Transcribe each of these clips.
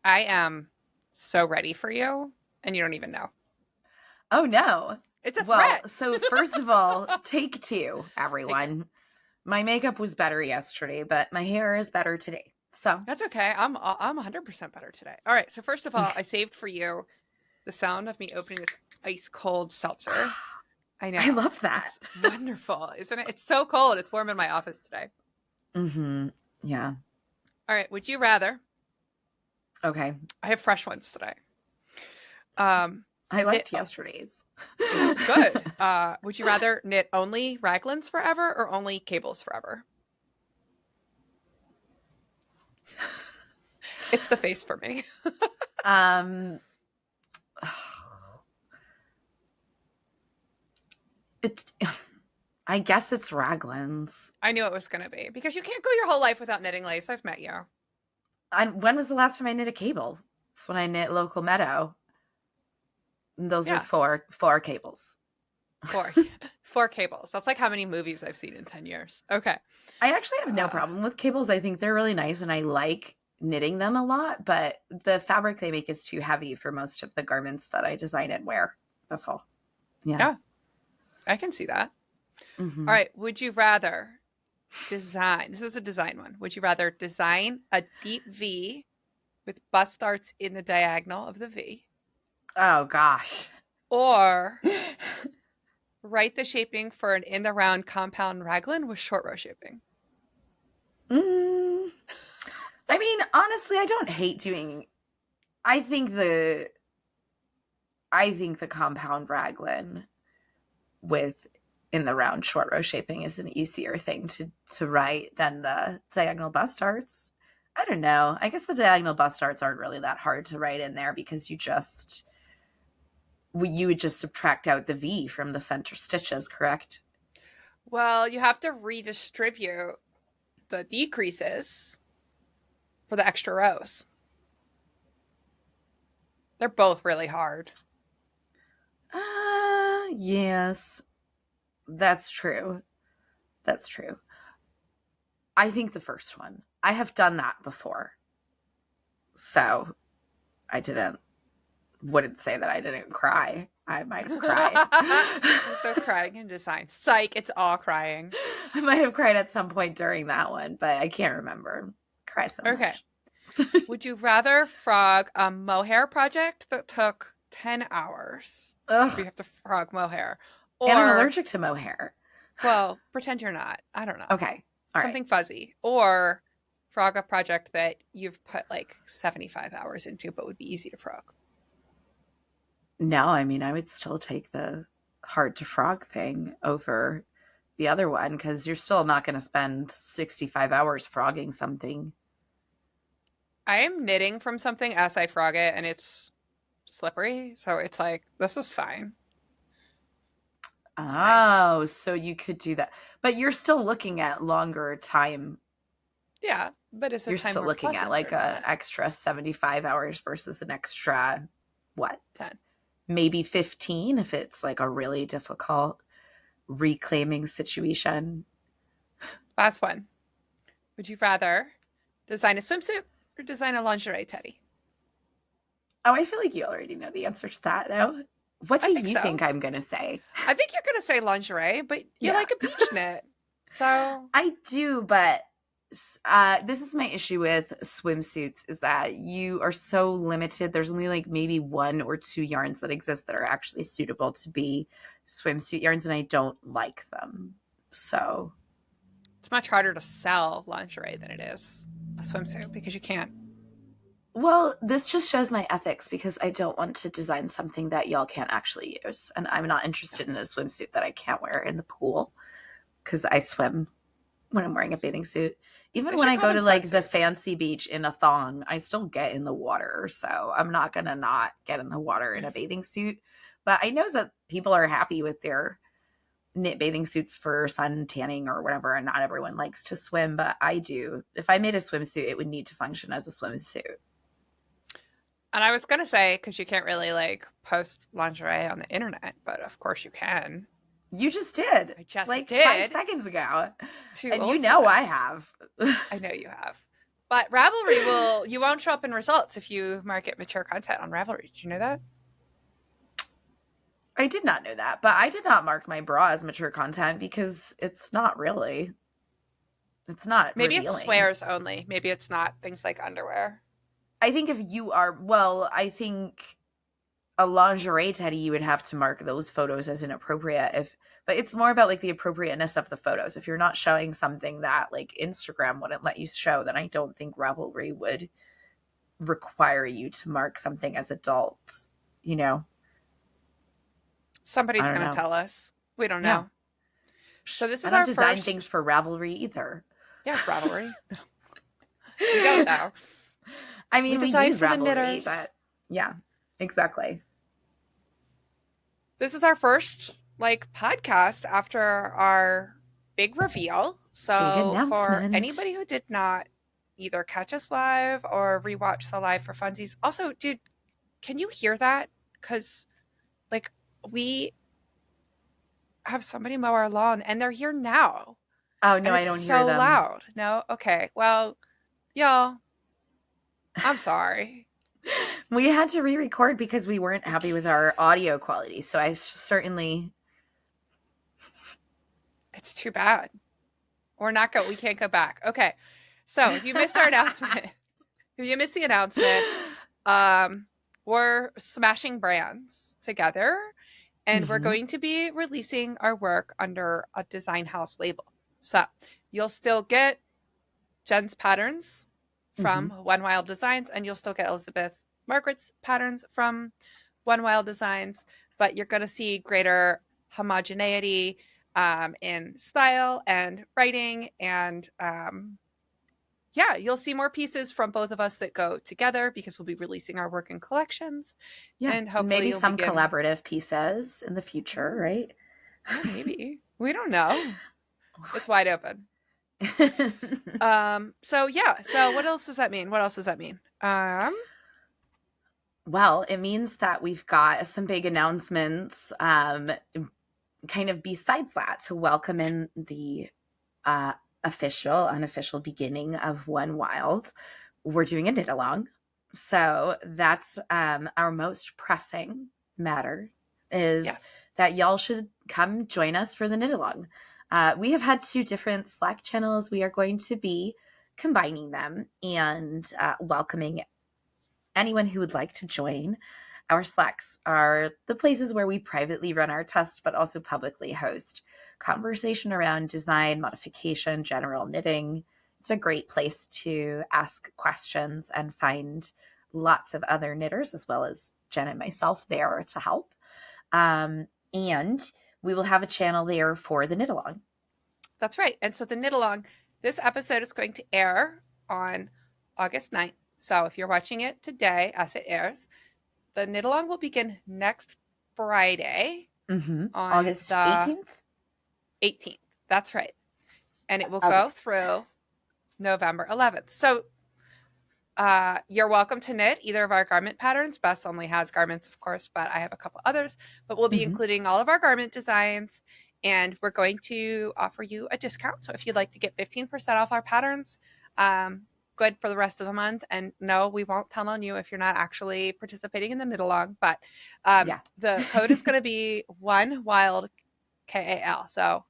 I am so ready for you, and you don't even know. Oh, no. It's a Well, threat. so first of all, take two, Take two. everyone. My makeup was better yesterday, but my hair is better today. So, That's okay. I'm 100% better today. All right. So first of all, I saved for you the sound of me opening this ice cold seltzer. I I know. love that. It's wonderful, isn't it? It's so cold. It's warm in my office today. Mm-hmm. Yeah. All right. Would you rather? Okay. I have fresh ones today. Um, I knit. liked yesterday's. Ooh, good. Would you rather knit only raglans forever or only cables forever? It's the face for me. um, it, I guess it's Raglan's. I knew it was going to be because you can't go your whole life without knitting lace. I've met you. When was the last time I knit a cable? It's when I knit Local Meadow. And those are Yeah, four cables. four, four cables. That's like how many movies I've seen in 10 years. Okay. I actually have no Uh, problem with cables. I think they're really nice and I like knitting them a lot, but the fabric they make is too heavy for most of the garments that I design and wear. That's all. Yeah. yeah, I can see that. All Mm-hmm. right. Would you rather design? This is a design one. Would you rather design a deep V with bust darts in the diagonal of the V Oh, gosh. or write the shaping for an in the round compound raglan with short row shaping? Mm, I mean, honestly, I don't hate doing. I think the compound raglan with in the round short row shaping is an easier thing to write than the diagonal bust darts. I don't know. I guess the diagonal bust darts aren't really that hard to write in there because you would just subtract out the V from the center stitches, correct? Well, you have to redistribute the decreases for the extra rows. They're both really hard. Yes, that's true. That's true. I think the first one. I have done that before. So I wouldn't say that I didn't cry. I might have cried. There's no crying in design. Psych, it's all crying. I might have cried at some point during that one, but I can't remember. Cry so Okay. much. Would you rather frog a mohair project that took 10 hours? You Ugh. have to frog mohair. And I'm Or, allergic to mohair. well, pretend you're not. I don't know. Okay. All right. Something fuzzy. Or frog a project that you've put like 75 hours into but would be easy to frog. No, I mean, I would still take the hard to frog thing over the other one because you're still not going to spend 65 hours frogging something. I am knitting from something as I frog it and it's slippery. So it's like, this is fine. It's nice. Oh, so you could do that. But you're still looking at longer time. Yeah, but is the You're time still more looking at pleasant like or an not? extra 75 hours versus an extra, what, 10. maybe 15 if it's like a really difficult reclaiming situation. Last one. Would you rather design a swimsuit or design a lingerie teddy? Oh, I feel like you already know the answer to that, no? What I do think you so. think I'm going to say? I think you're going to say lingerie, but you Yeah, like a beach knit. So, I do, but this is my issue with swimsuits is that you are so limited. There's only like maybe one or two yarns that exist that are actually suitable to be swimsuit yarns, and I don't like them. So, it's much harder to sell lingerie than it is a swimsuit because you can't. well, this just shows my ethics because I don't want to design something that y'all can't actually use. And I'm not interested in a swimsuit that I can't wear in the pool because I swim when I'm wearing a bathing suit. Even They when should I call go them to like the sunsuits. fancy beach in a thong, I still get in the water. So I'm not going to not get in the water in a bathing suit. But I know that people are happy with their knit bathing suits for sun tanning or whatever. And not everyone likes to swim, but I do. If I made a swimsuit, it would need to function as a swimsuit. And I was going to say, because you can't really like post lingerie on the internet, but of course you can. You just did I just like five did. seconds ago. Too And you old for know I this. have. I know you have. But you won't show up in results if you market mature content on Ravelry. Did you know that? I did not know that, but I did not mark my bra as mature content because it's not really. It's not Maybe it's revealing. swears only. Maybe it's not things like underwear. I think if you are, well, I think a lingerie teddy, you would have to mark those photos as inappropriate but it's more about like the appropriateness of the photos. If you're not showing something that like Instagram wouldn't let you show, then I don't think Ravelry would require you to mark something as adult, you know? I Somebody's don't going to know. tell us. We don't Yeah. know. So this I is don't our design things first. for Ravelry either. Yeah, Ravelry. We don't know. I We mean, we design use for the Ravelry, knitters. but yeah, exactly. This is our first like podcast after our big reveal. Big So for announcement. anybody who did not either catch us live or rewatch the live for funsies, also, dude, can you hear that? Because like we have somebody mow our lawn and they're here now Oh, no, and I it's don't hear so them. loud. No? Okay. Well, y'all, I'm sorry. We had to re-record because we weren't happy with our audio quality. So I certainly. It's too bad. We can't go back. Okay. So if you missed our announcement, if you missed the announcement, um, we're smashing brands together and we're Mhm. going to be releasing our work under a design house label. So you'll still get Jen's patterns from Mhm. One Wild Designs, and you'll still get Elizabeth Margaret's patterns from One Wild Designs, but you're going to see greater homogeneity in style and writing. And yeah, you'll see more pieces from both of us that go together because we'll be releasing our work in collections. Yeah, And and hopefully maybe you'll some begin. collaborative pieces in the future, Yeah, right? yeah, maybe. We don't know. It's wide open. So yeah, so what else does that mean? What else does that mean? Well, it means that we've got some big announcements kind of besides that to welcome in the uh, unofficial beginning of One Wild. We're doing a knit along. So that's our most pressing matter is Yes. that y'all should come join us for the knit along. We have had two different Slack channels. We are going to be combining them and welcoming anyone who would like to join. Our Slacks are the places where we privately run our tests, but also publicly host conversation around design, modification, general knitting. It's a great place to ask questions and find lots of other knitters, as well as Jen and myself there to help. And we will have a channel there for the knit along. That's right. And so the knit along, this episode is going to air on August 9th. So if you're watching it today as it airs, the knit along will begin next Friday on August the 18th. 18th. That's right. And it will Okay. go through November 11th. So you're welcome to knit either of our garment patterns. Bess only has garments, of course, but I have a couple others. But we'll be Mm-hmm. including all of our garment designs, and we're going to offer you a discount. So if you'd like to get 15% off our patterns, good for the rest of the month. And no, we won't tell on you if you're not actually participating in the knit along. But Yeah. the code is going to be One Wild KAL. So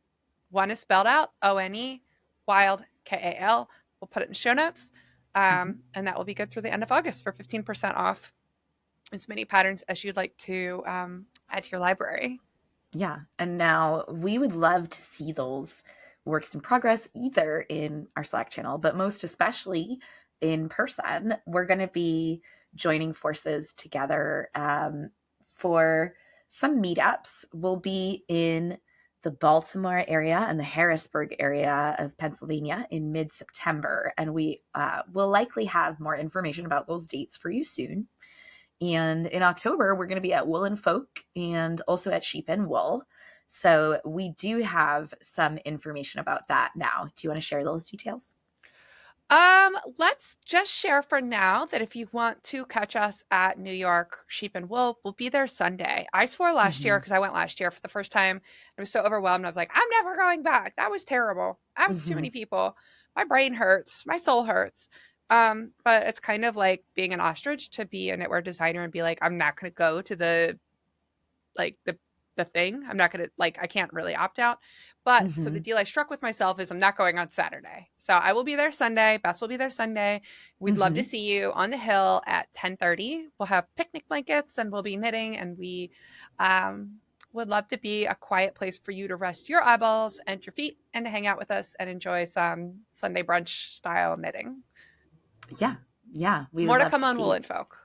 one is spelled out ONE, Wild KAL. We'll put it in the show notes. Mm-hmm. And that will be good through the end of August for 15% off as many patterns as you'd like to add to your library. Yeah. And now we would love to see those works in progress either in our Slack channel, but most especially in person. We're going to be joining forces together for some meetups. We'll be in the Baltimore area and the Harrisburg area of Pennsylvania in mid September. And we will likely have more information about those dates for you soon. And in October, we're going to be at Wool and Folk and also at Sheep and Wool. So we do have some information about that now. Do you want to share those details? Let's just share for now that if you want to catch us at New York Sheep and Wool, we'll be there Sunday. I swore last year Mm-hmm. because I went last year for the first time. I was so overwhelmed. I was like, I'm never going back. That was terrible. That was too Mm-hmm. many people. My brain hurts. My soul hurts. But it's kind of like being an ostrich to be a knitwear designer and be like, I'm not going to go to like the thing. I'm not going to like I can't really opt out. But so the Mm-hmm. deal I struck with myself is I'm not going on Saturday. So I will be there Sunday. Bess will be there Sunday. We'd love to Mm-hmm. see you on the hill at 10:30. We'll have picnic blankets and we'll be knitting and we um would love to be a quiet place for you to rest your eyeballs and your feet and to hang out with us and enjoy some Sunday brunch style knitting. Yeah. Yeah. We would More to love come to on see. Woolen Folk.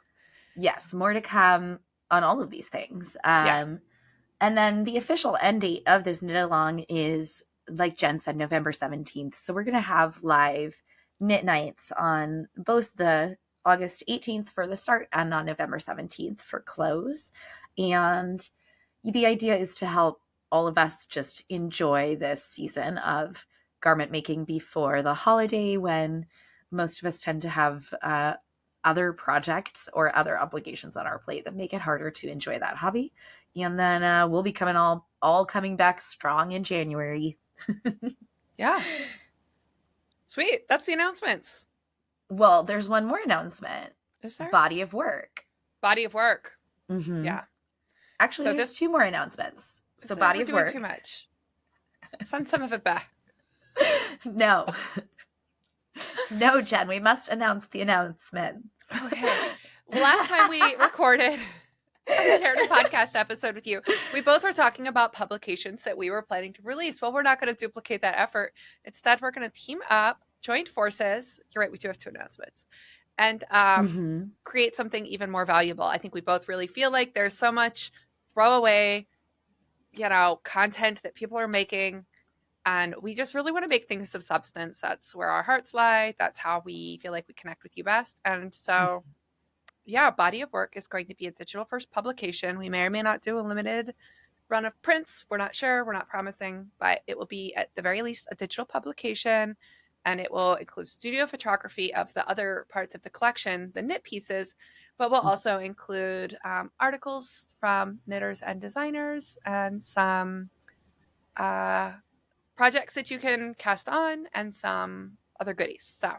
Yes, more to come on all of these things. Yeah. And then the official end date of this knit along is, like Jen said, November 17th. So we're going to have live knit nights on both the August 18th for the start and on November 17th for close. And the idea is to help all of us just enjoy this season of garment making before the holiday when most of us tend to have other projects or other obligations on our plate that make it harder to enjoy that hobby. And then we'll be coming all coming back strong in January. Yeah. Sweet. That's the announcements. Well, there's one more announcement. Is there? Body of work. Body of work. Mm-hmm. Yeah. Actually, So there's this two more announcements. So so body we're of doing work. too much. Send some of it back. No. No, Jen, we must announce the announcements. Okay. Last time we recorded an Inherited podcast episode with you, we both were talking about publications that we were planning to release. Well, we're not going to duplicate that effort. Instead, we're going to team up, join forces. You're right, we do have two announcements. And Mm-hmm. create something even more valuable. I think we both really feel like there's so much throwaway, content that people are making. And we just really want to make things of substance. That's where our hearts lie. That's how we feel like we connect with you best. And so, yeah, Body of Work is going to be a digital first publication. We may or may not do a limited run of prints. We're not sure. We're not promising, but it will be at the very least a digital publication. And it will include studio photography of the other parts of the collection, the knit pieces, but will also include articles from knitters and designers and some projects that you can cast on and some other goodies. So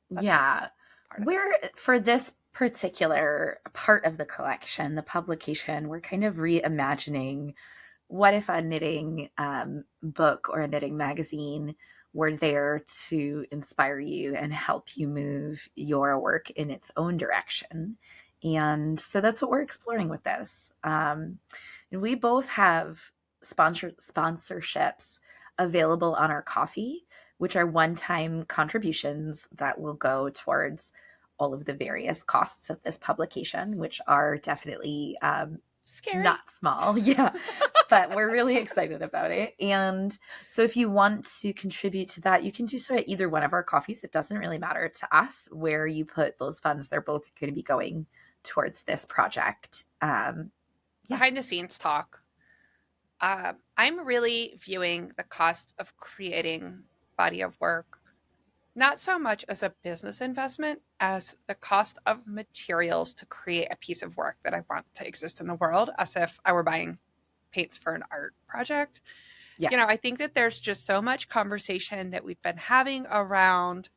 that's Yeah. part of it. We're, for this particular part of the collection, the publication, we're kind of reimagining what if a knitting book or a knitting magazine were there to inspire you and help you move your work in its own direction. And so that's what we're exploring with this. And we both have sponsorships available on our coffee, which are one-time contributions that will go towards all of the various costs of this publication, which are definitely Scary. not small. Yeah. But we're really excited about it. And so if you want to contribute to that, you can do so at either one of our coffees. It doesn't really matter to us where you put those funds. They're both going to be going towards this project. Behind the scenes talk. I'm really viewing the cost of creating Body of Work not so much as a business investment as the cost of materials to create a piece of work that I want to exist in the world, as if I were buying paints for an art project. Yes. I think that there's just so much conversation that we've been having around.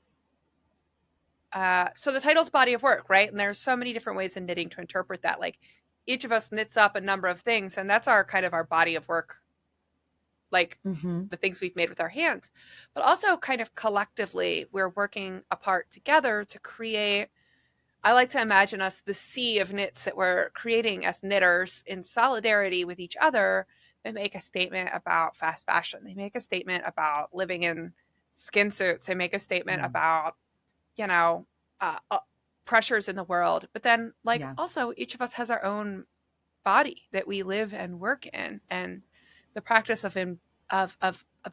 So the title's Body of Work, right? And there's so many different ways in knitting to interpret that. Like each of us knits up a number of things, and that's our kind of our body of work, like the things we've made with our hands. But also kind of collectively, we're working apart together to create. I like to imagine us the sea of knits that we're creating as knitters in solidarity with each other. They make a statement about fast fashion. They make a statement about living in skin suits. They make a statement about, you know, pressures in the world. But then, like, also each of us has our own body that we live and work in, and the practice of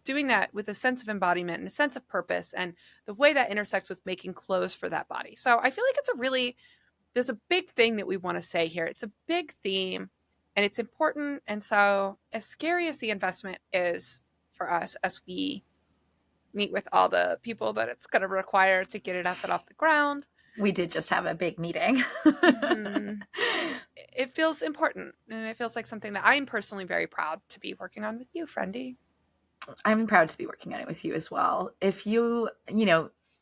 doing that with a sense of embodiment and a sense of purpose, and the way that intersects with making clothes for that body. So I feel like there's a big thing that we want to say here. It's a big theme and it's important. And so as scary as the investment is for us as we meet with all the people that it's going to require to get it up and off the ground. We did just have a big meeting. It feels important, and it feels like something that I'm personally very proud to be working on with you, friendy. I'm proud to be working on it with you as well. If you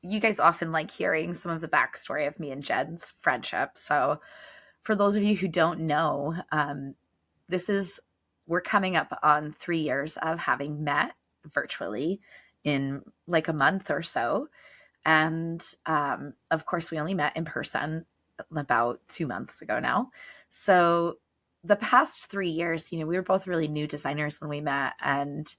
you guys often like hearing some of the backstory of me and Jen's friendship. So for those of you who don't know, this is, we're coming up on 3 years of having met virtually in like a month or so. And of course, we only met in person about 2 months ago now. So the past 3 years, we were both really new designers when we met. And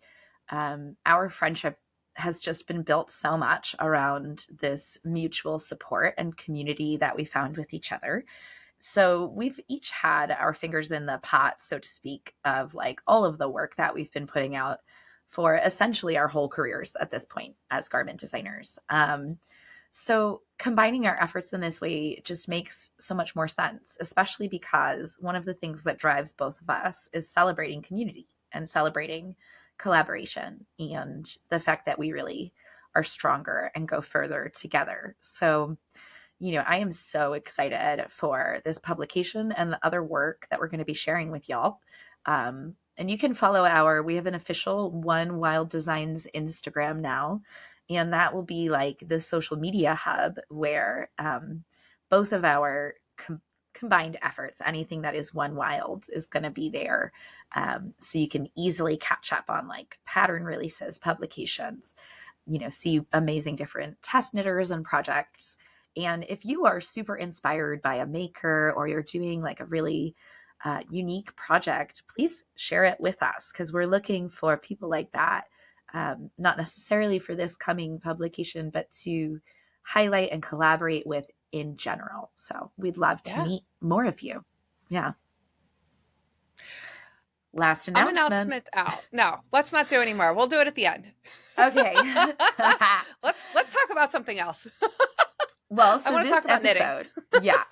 our friendship has just been built so much around this mutual support and community that we found with each other. So we've each had our fingers in the pot, so to speak, of like all of the work that we've been putting out for essentially our whole careers at this point as garment designers. So combining our efforts in this way just makes so much more sense, especially because one of the things that drives both of us is celebrating community and celebrating collaboration and the fact that we really are stronger and go further together. So I am so excited for this publication and the other work that we're going to be sharing with y'all. And you can follow we have an official One Wild Designs Instagram now, and that will be like the social media hub where both of our combined efforts, anything that is One Wild, is going to be there. So you can easily catch up on like pattern releases, publications, see amazing different test knitters and projects. And if you are super inspired by a maker or you're doing like a really unique project, please share it with us because we're looking for people like that, not necessarily for this coming publication, but to highlight and collaborate with in general. So we'd love to meet more of you. Yeah. Last announcement out. No, let's not do anymore. We'll do it at the end. Okay. let's talk about something else. Well, so this episode,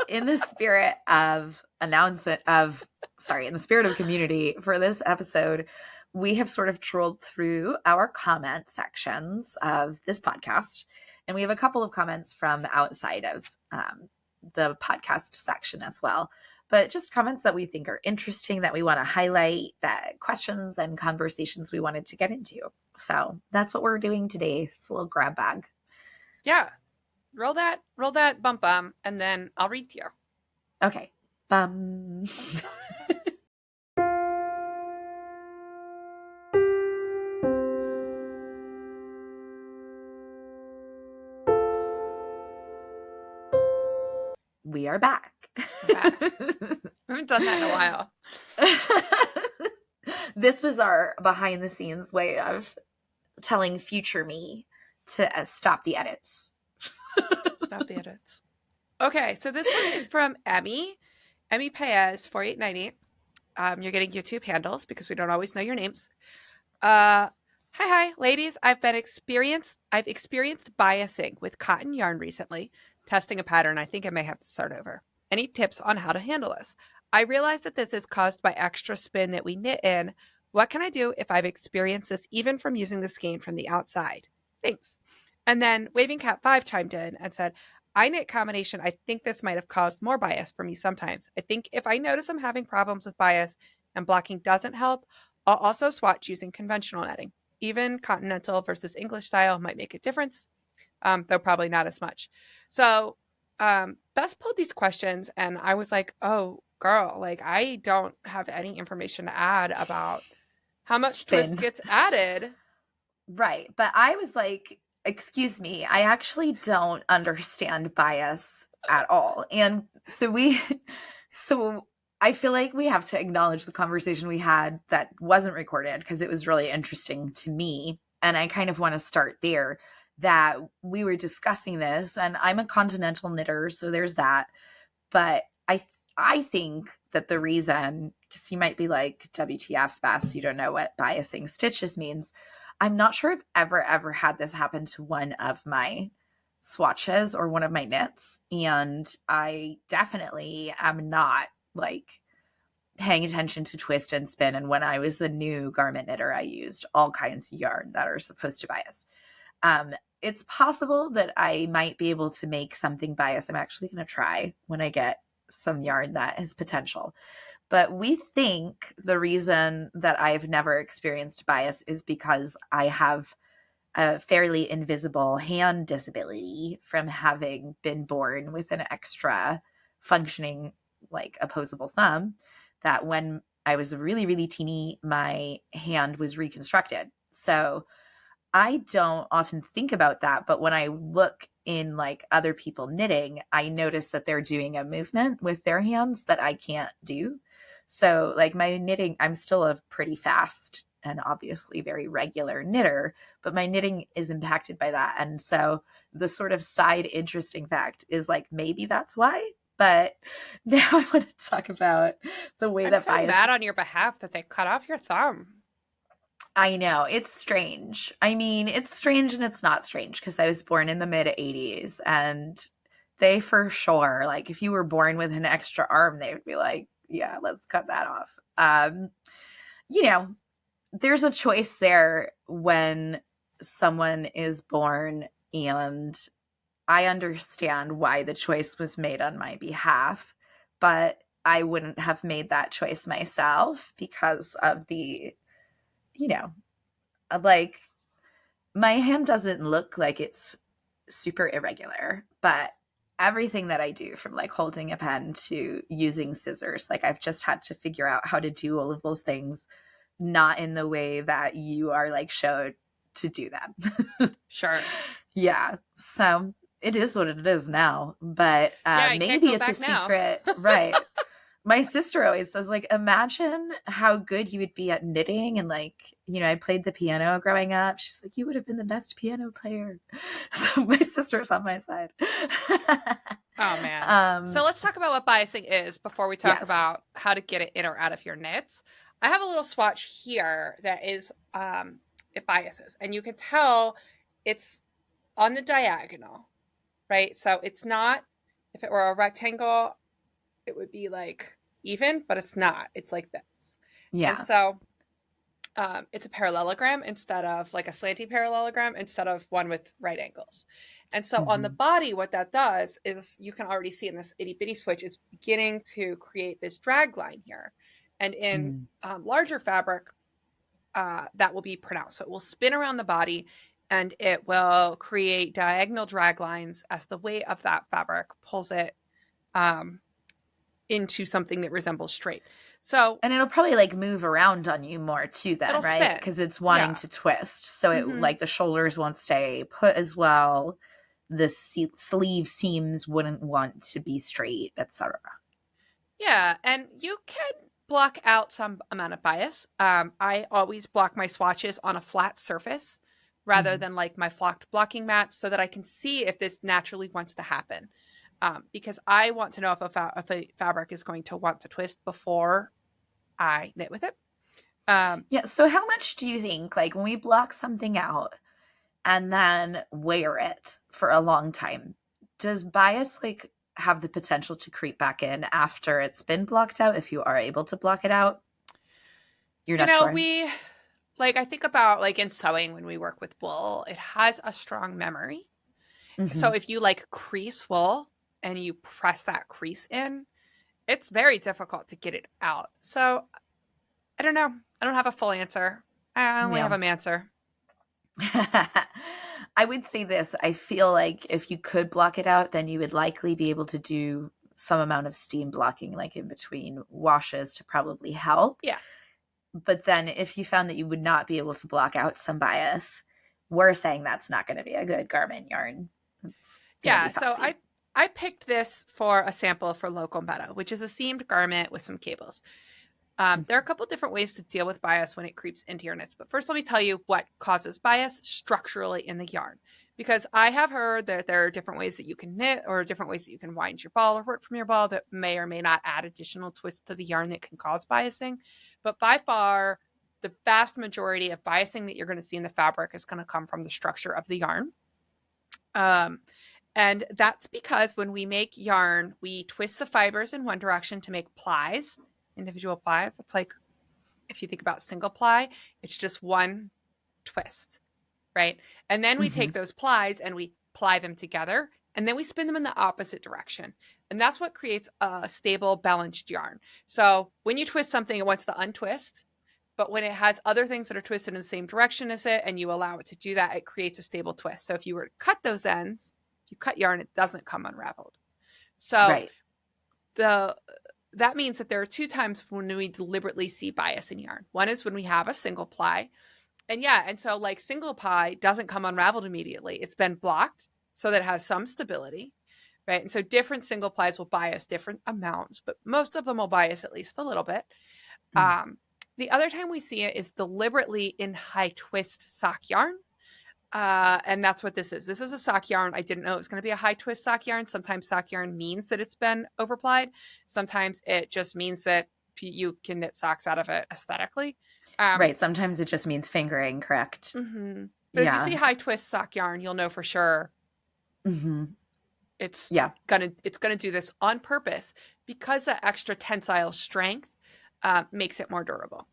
in the spirit of in the spirit of community for this episode, we have sort of trolled through our comment sections of this podcast. And we have a couple of comments from outside of the podcast section as well. But just comments that we think are interesting, that we want to highlight, that questions and conversations we wanted to get into. So that's what we're doing today. It's a little grab bag. Yeah. Roll that bum, and then I'll read to you. Okay. Bum. We are back. We haven't done that in a while. This was our behind the scenes way of telling future me to stop the edits. Stop the edits. Okay, so this one is from Emmy Paez 4890. You're getting YouTube handles because we don't always know your names. Hi, ladies. I've experienced biasing with cotton yarn recently. Testing a pattern. I think I may have to start over. Any tips on how to handle this? I realize that this is caused by extra spin that we knit in. What can I do if I've experienced this even from using the skein from the outside? Thanks. And then Waving Cat 5 chimed in and said, I knit combination. I think this might have caused more bias for me sometimes. I think if I notice I'm having problems with bias and blocking doesn't help, I'll also swatch using conventional netting. Even continental versus English style might make a difference, though probably not as much. So Bess pulled these questions and I was like, oh, girl, like I don't have any information to add about how much twist gets added. Right. But I was like, excuse me, I actually don't understand bias at all. And so I feel like we have to acknowledge the conversation we had that wasn't recorded because it was really interesting to me. And I kind of want to start there, that we were discussing this, and I'm a continental knitter, so there's that. But I think that the reason, because you might be like, WTF, Bess, you don't know what biasing stitches means. I'm not sure I've ever had this happen to one of my swatches or one of my knits. And I definitely am not like paying attention to twist and spin. And when I was a new garment knitter, I used all kinds of yarn that are supposed to bias. It's possible that I might be able to make something bias. I'm actually going to try when I get some yarn that has potential. But we think the reason that I've never experienced bias is because I have a fairly invisible hand disability from having been born with an extra functioning, like, opposable thumb, that when I was really, really teeny, my hand was reconstructed. So I don't often think about that, but when I look in like other people knitting, I notice that they're doing a movement with their hands that I can't do. So like my knitting, I'm still a pretty fast and obviously very regular knitter, but my knitting is impacted by that. And so the sort of side interesting fact is like maybe that's why. But now I want to talk about the way I'm that so bias. mad on your behalf that they cut off your thumb. I know. It's strange. I mean, it's strange and it's not strange because I was born in the mid 80s and they for sure, like, if you were born with an extra arm, they would be like, yeah, let's cut that off. You know, there's a choice there when someone is born, and I understand why the choice was made on my behalf, but I wouldn't have made that choice myself because of the, you know, like, my hand doesn't look like it's super irregular, but everything that I do, from like holding a pen to using scissors, like I've just had to figure out how to do all of those things not in the way that you are like showed to do them. Sure. Yeah. So it is what it is now, but Yeah, you can't maybe go it's a back now. secret, right? My sister always says, like, imagine how good you would be at knitting. And, like, I played the piano growing up. She's like, you would have been the best piano player. So my sister's on my side. Oh man. So um, let's talk about what biasing is before we talk yes. about how to get it in or out of your knits. I have a little swatch here that is it biases, and you can tell it's on the diagonal, right? So it's not, if it were a rectangle, it would be like even, but it's not. It's like this. And Yeah. so it's a parallelogram instead of like a slanty parallelogram instead of one with right angles. And so on the Hmm. body, what that does is you can already see in this itty bitty switch is beginning to create this drag line here. And in Mm. larger fabric, that will be pronounced. So it will spin around the body and it will create diagonal drag lines as the weight of that fabric pulls it um, into something that resembles straight. So And it'll probably like move around on you more too, then, it'll right? spin. Because it's wanting Yeah. to twist. So it, Mm-hmm. like, the shoulders won't stay put as well. The sleeve seams wouldn't want to be straight, etc. Yeah, and you can block out some amount of bias. I always block my swatches on a flat surface rather Hmm. than like my flocked blocking mats so that I can see if this naturally wants to happen. Because I want to know if a fabric is going to want to twist before I knit with it. Um, Yeah. So how much do you think, like, when we block something out and then wear it for a long time, does bias like have the potential to creep back in after it's been blocked out if you are able to block it out? You're you not know, sure? we like I think about like in sewing when we work with wool, it has a strong memory. So Hmm. if you like crease wool and you press that crease in, it's very difficult to get it out. So I don't know. I don't have a full answer. I only have Yeah. a mancer. I would say this. I feel like if you could block it out, then you would likely be able to do some amount of steam blocking, like in between washes, to probably help. Yeah. But then if you found that you would not be able to block out some bias, we're saying that's not going to be a good garment yarn. It's going to be Yeah. So fussy. I picked this for a sample for Local Meadow, which is a seamed garment with some cables. There are a couple different ways to deal with bias when it creeps into your knits. But first, let me tell you what causes bias structurally in the yarn. Because I have heard that there are different ways that you can knit or different ways that you can wind your ball or work from your ball that may or may not add additional twists to the yarn that can cause biasing. But by far, the vast majority of biasing that you're going to see in the fabric is going to come from the structure of the yarn. Um, and that's because when we make yarn, we twist the fibers in one direction to make plies, individual plies. It's like if you think about single ply, it's just one twist, right? And then we Mm-hmm. take those plies and we ply them together and then we spin them in the opposite direction. And that's what creates a stable, balanced yarn. So when you twist something, it wants to untwist, But when it has other things that are twisted in the same direction as it, and you allow it to do that, it creates a stable twist. So if you were to cut those ends, if you cut yarn, it doesn't come unraveled. So Right. that means that there are two times when we deliberately see bias in yarn. One is when we have a single ply. And so like single ply doesn't come unraveled immediately. It's been blocked so that it has some stability, right? And so different single plies will bias different amounts, but most of them will bias at least a little bit. Mm. The other time we see it is deliberately in high twist sock yarn. And that's what this is. This is a sock yarn. I didn't know it was going to be a high twist sock yarn. Sometimes sock yarn means that it's been overplied. Sometimes it just means that you can knit socks out of it aesthetically. Right. Sometimes it just means fingering, correct? Mm-hmm. But if you see Yeah. high twist sock yarn, you'll know for sure Mm-hmm. it's Yeah. gonna do this on purpose because that extra tensile strength makes it more durable.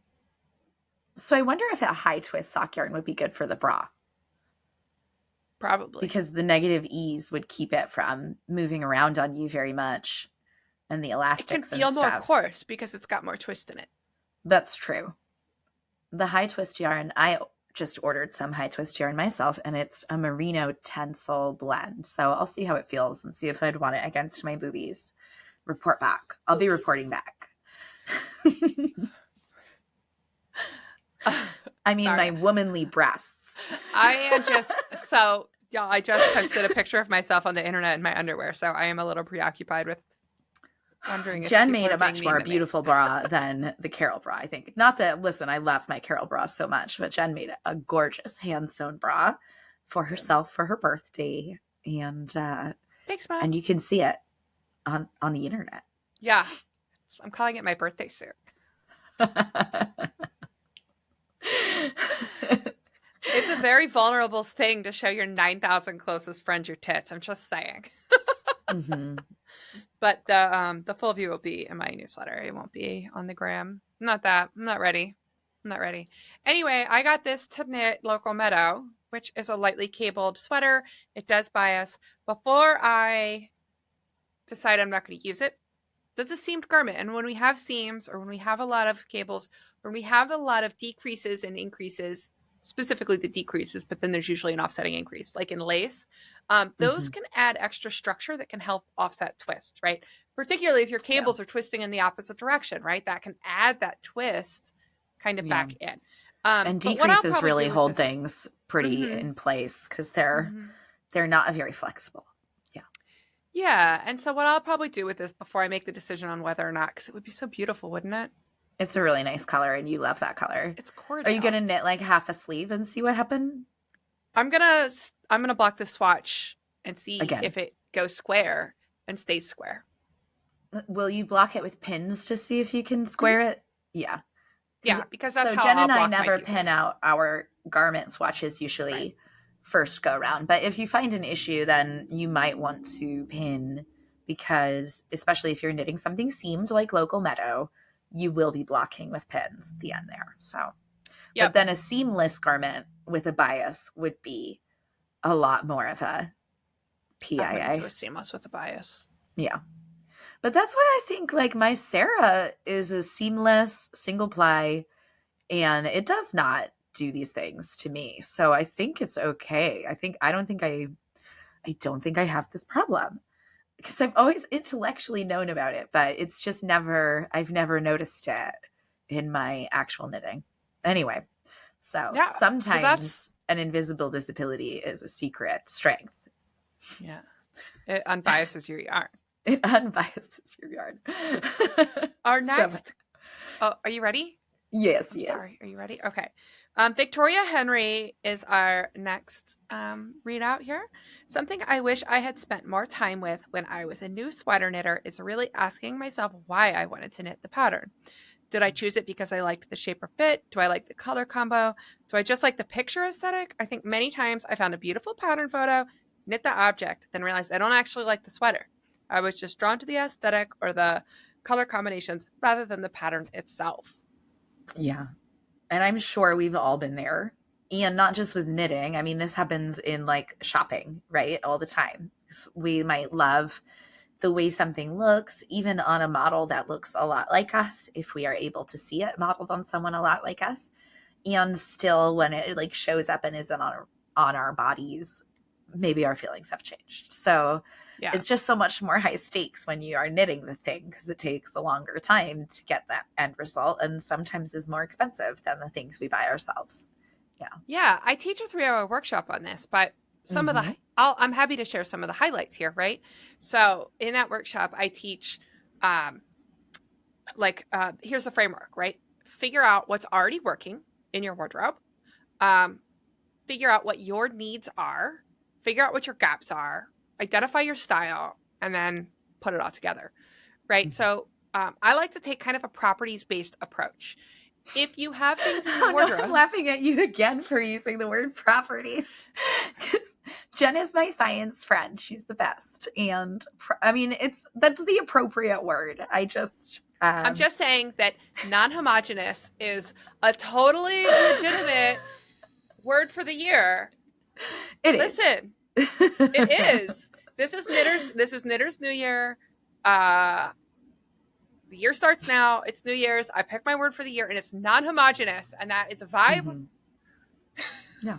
So I wonder if a high twist sock yarn would be good for the bra, Probably. because the negative ease would keep it from moving around on you very much, and the It can elastics and feel more stuff. coarse because it's got more twist in it. That's true. The high twist yarn, I just ordered some high twist yarn myself, and it's a merino tencel blend. So I'll see how it feels and see if I'd want it against my boobies. Report back. I'll be reporting back. I mean, Sorry. my womanly breasts. I am just so yeah. I just posted a picture of myself on the internet in my underwear, so I am a little preoccupied with wondering if Jen people made are a much being more mean to me. beautiful bra than the Carol bra, I think. Not that, listen, I love my Carol bra so much, but Jen made a gorgeous hand-sewn bra for herself for her birthday, and Thanks, Mom. and you can see it on the internet. Yeah, I'm calling it my birthday suit. It's a very vulnerable thing to show your 9,000 closest friends your tits. I'm just saying. Mm-hmm. But the full view will be in my newsletter. It won't be on the gram. I'm not ready. I'm not ready. Anyway, I got this to knit Local Meadow, which is a lightly cabled sweater. It does bias. Before I decide I'm not going to use it, that's a seamed garment. And when we have seams, or when we have a lot of cables, when we have a lot of decreases and increases, specifically the decreases, but then there's usually an offsetting increase, like in lace, those Mm-hmm. can add extra structure that can help offset twist, right? Particularly if your Yeah. cables are twisting in the opposite direction, right? That can add that twist kind of Yeah. back in. And But what I'll decreases probably really do with hold this, things pretty Mhm, in place because mhm. they're not very flexible. Yeah. Yeah, and so what I'll probably do with this before I make the decision on whether or not, because it would be so beautiful, wouldn't it? It's a really nice color, and you love that color. It's Are you Cordell. gonna knit like half a sleeve and see what happened? I'm gonna block the swatch and see Again, if it goes square and stays square. will you block it with pins to see if you can Mhm. square it? Yeah. Yeah, because that's So how Jen I'll and I block my never pin pieces. out our garment swatches usually Right. first go round. But if you find an issue, then you might want to pin, because especially if you're knitting something seamed like Local Meadow, you will be blocking with pins at the end there. So, Yep. but then a seamless garment with a bias would be a lot more of a I wouldn't do PIA. a seamless with a bias. Yeah. But that's why I think like my Sarah is a seamless single ply, and it does not do these things to me. So I think it's okay. I don't think I have this problem, because I've always intellectually known about it, but it's just I've never noticed it in my actual knitting. Anyway, so Yeah. So that's sometimes an invisible disability is a secret strength. yeah. It unbiases your yarn. It unbiases your yarn. Our So, next. Oh, are you ready? yes, I'm yes. sorry. Are you ready? Okay. Victoria Henry is our next readout here. Something I wish I had spent more time with when I was a new sweater knitter is really asking myself why I wanted to knit the pattern. Did I choose it because I liked the shape or fit? Do I like the color combo? Do I just like the picture aesthetic? I think many times I found a beautiful pattern photo, knit the object, then realized I don't actually like the sweater. I was just drawn to the aesthetic or the color combinations rather than the pattern itself. Yeah. And I'm sure we've all been there. And not just with knitting. I mean, this happens in like shopping, right? All the time. We might love the way something looks, even on a model that looks a lot like us, if we are able to see it modeled on someone a lot like us. And still, when it like shows up and isn't on our bodies, maybe our feelings have changed. So Yeah. it's just so much more high stakes when you are knitting the thing, because it takes a longer time to get that end result, and sometimes is more expensive than the things we buy ourselves. Yeah. Yeah, I teach a 3-hour workshop on this, but some of the Mm-hmm. I'm happy to share some of the highlights here, right? So in that workshop, I teach um, here's a framework, right? Figure out what's already working in your wardrobe. Um, Figure out what your needs are. Figure out what your gaps are. Identify your style, and then put it all together, right? Mm-hmm. So I like to take kind of a properties based approach. If you have things in your Oh no, I'm wardrobe, laughing at you again for using the word properties. Because Jen is my science friend. She's the best. And I mean, that's the appropriate word. I'm just saying that non-homogeneous is a totally legitimate word for the year. It is. Listen, it is. This is Knitters New Year. Uh the year starts now. It's New Year's. I picked my word for the year, and it's non-homogeneous, and that is a vibe. Mm-hmm. Yeah.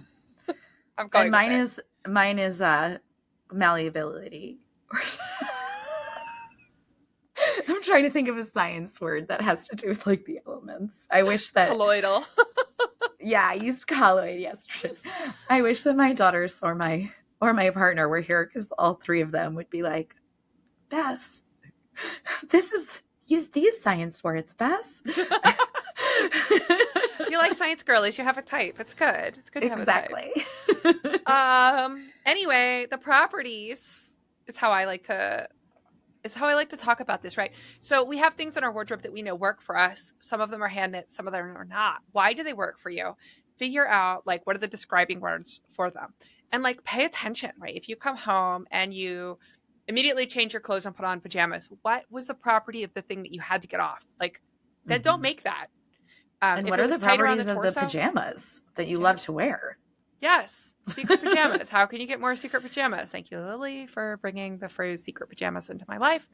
I'm And going with it. mine is malleability. I'm trying to think of a science word that has to do with like the elements. I wish that Colloidal. yeah, I used colloid yesterday. I wish that my daughters or my partner were here, because all three of them would be like, Bess, use these science words, Bess. You like science girlies. You have a type. It's good. It's good to have a type. Exactly. Anyway, the properties is how I like to talk about this, right? So we have things in our wardrobe that we know work for us. Some of them are hand knit, some of them are not. Why do they work for you? Figure out like what are the describing words for them, and like pay attention, right? If you come home and you immediately change your clothes and put on pajamas, what was the property of the thing that you had to get off? Like, then don't Mm-hmm. make that. And If what it are was the tight around the properties of the torso, pajamas that you yeah. love to wear? Yes, secret pajamas. How can you get more secret pajamas? Thank you, Lily, for bringing the phrase secret pajamas into my life.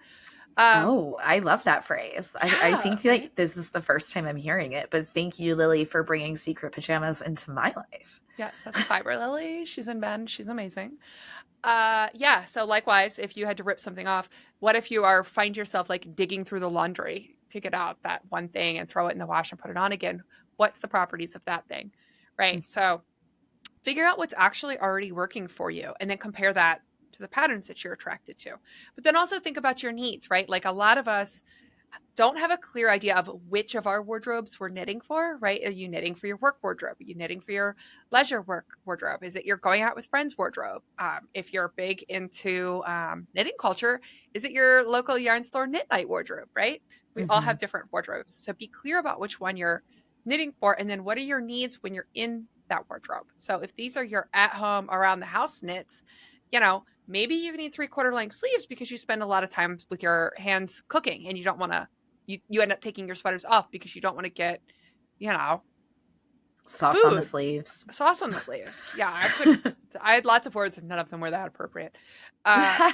Oh, I love that phrase. I Yeah, think right? like this is the first time I'm hearing it, but thank you, Lily, for bringing secret pajamas into my life. Yes, that's Fiber Lily. She's in bed. She's amazing. Yeah, so likewise, if you had to rip something off, what if you find yourself like digging through the laundry to get out that one thing and throw it in the wash and put it on again? What's the properties of that thing? Right? So figure out what's actually already working for you and then compare that to the patterns that you're attracted to. But then also think about your needs, right? Like a lot of us don't have a clear idea of which of our wardrobes we're knitting for, right? Are you knitting for your work wardrobe? Are you knitting for your leisure work wardrobe? Is it your going out with friends wardrobe? If you're big into knitting culture, is it your local yarn store knit night wardrobe, right? We all Mm-hmm. have different wardrobes. So be clear about which one you're knitting for, and then what are your needs when you're in that wardrobe. So if these are your at home, around the house knits, maybe you need 3/4 length sleeves because you spend a lot of time with your hands cooking and you don't want to you end up taking your sweaters off because you don't want to get, you know, Sauce on the food sleeves. sauce on the sleeves. Yeah, I had lots of words and none of them were that appropriate. Uh,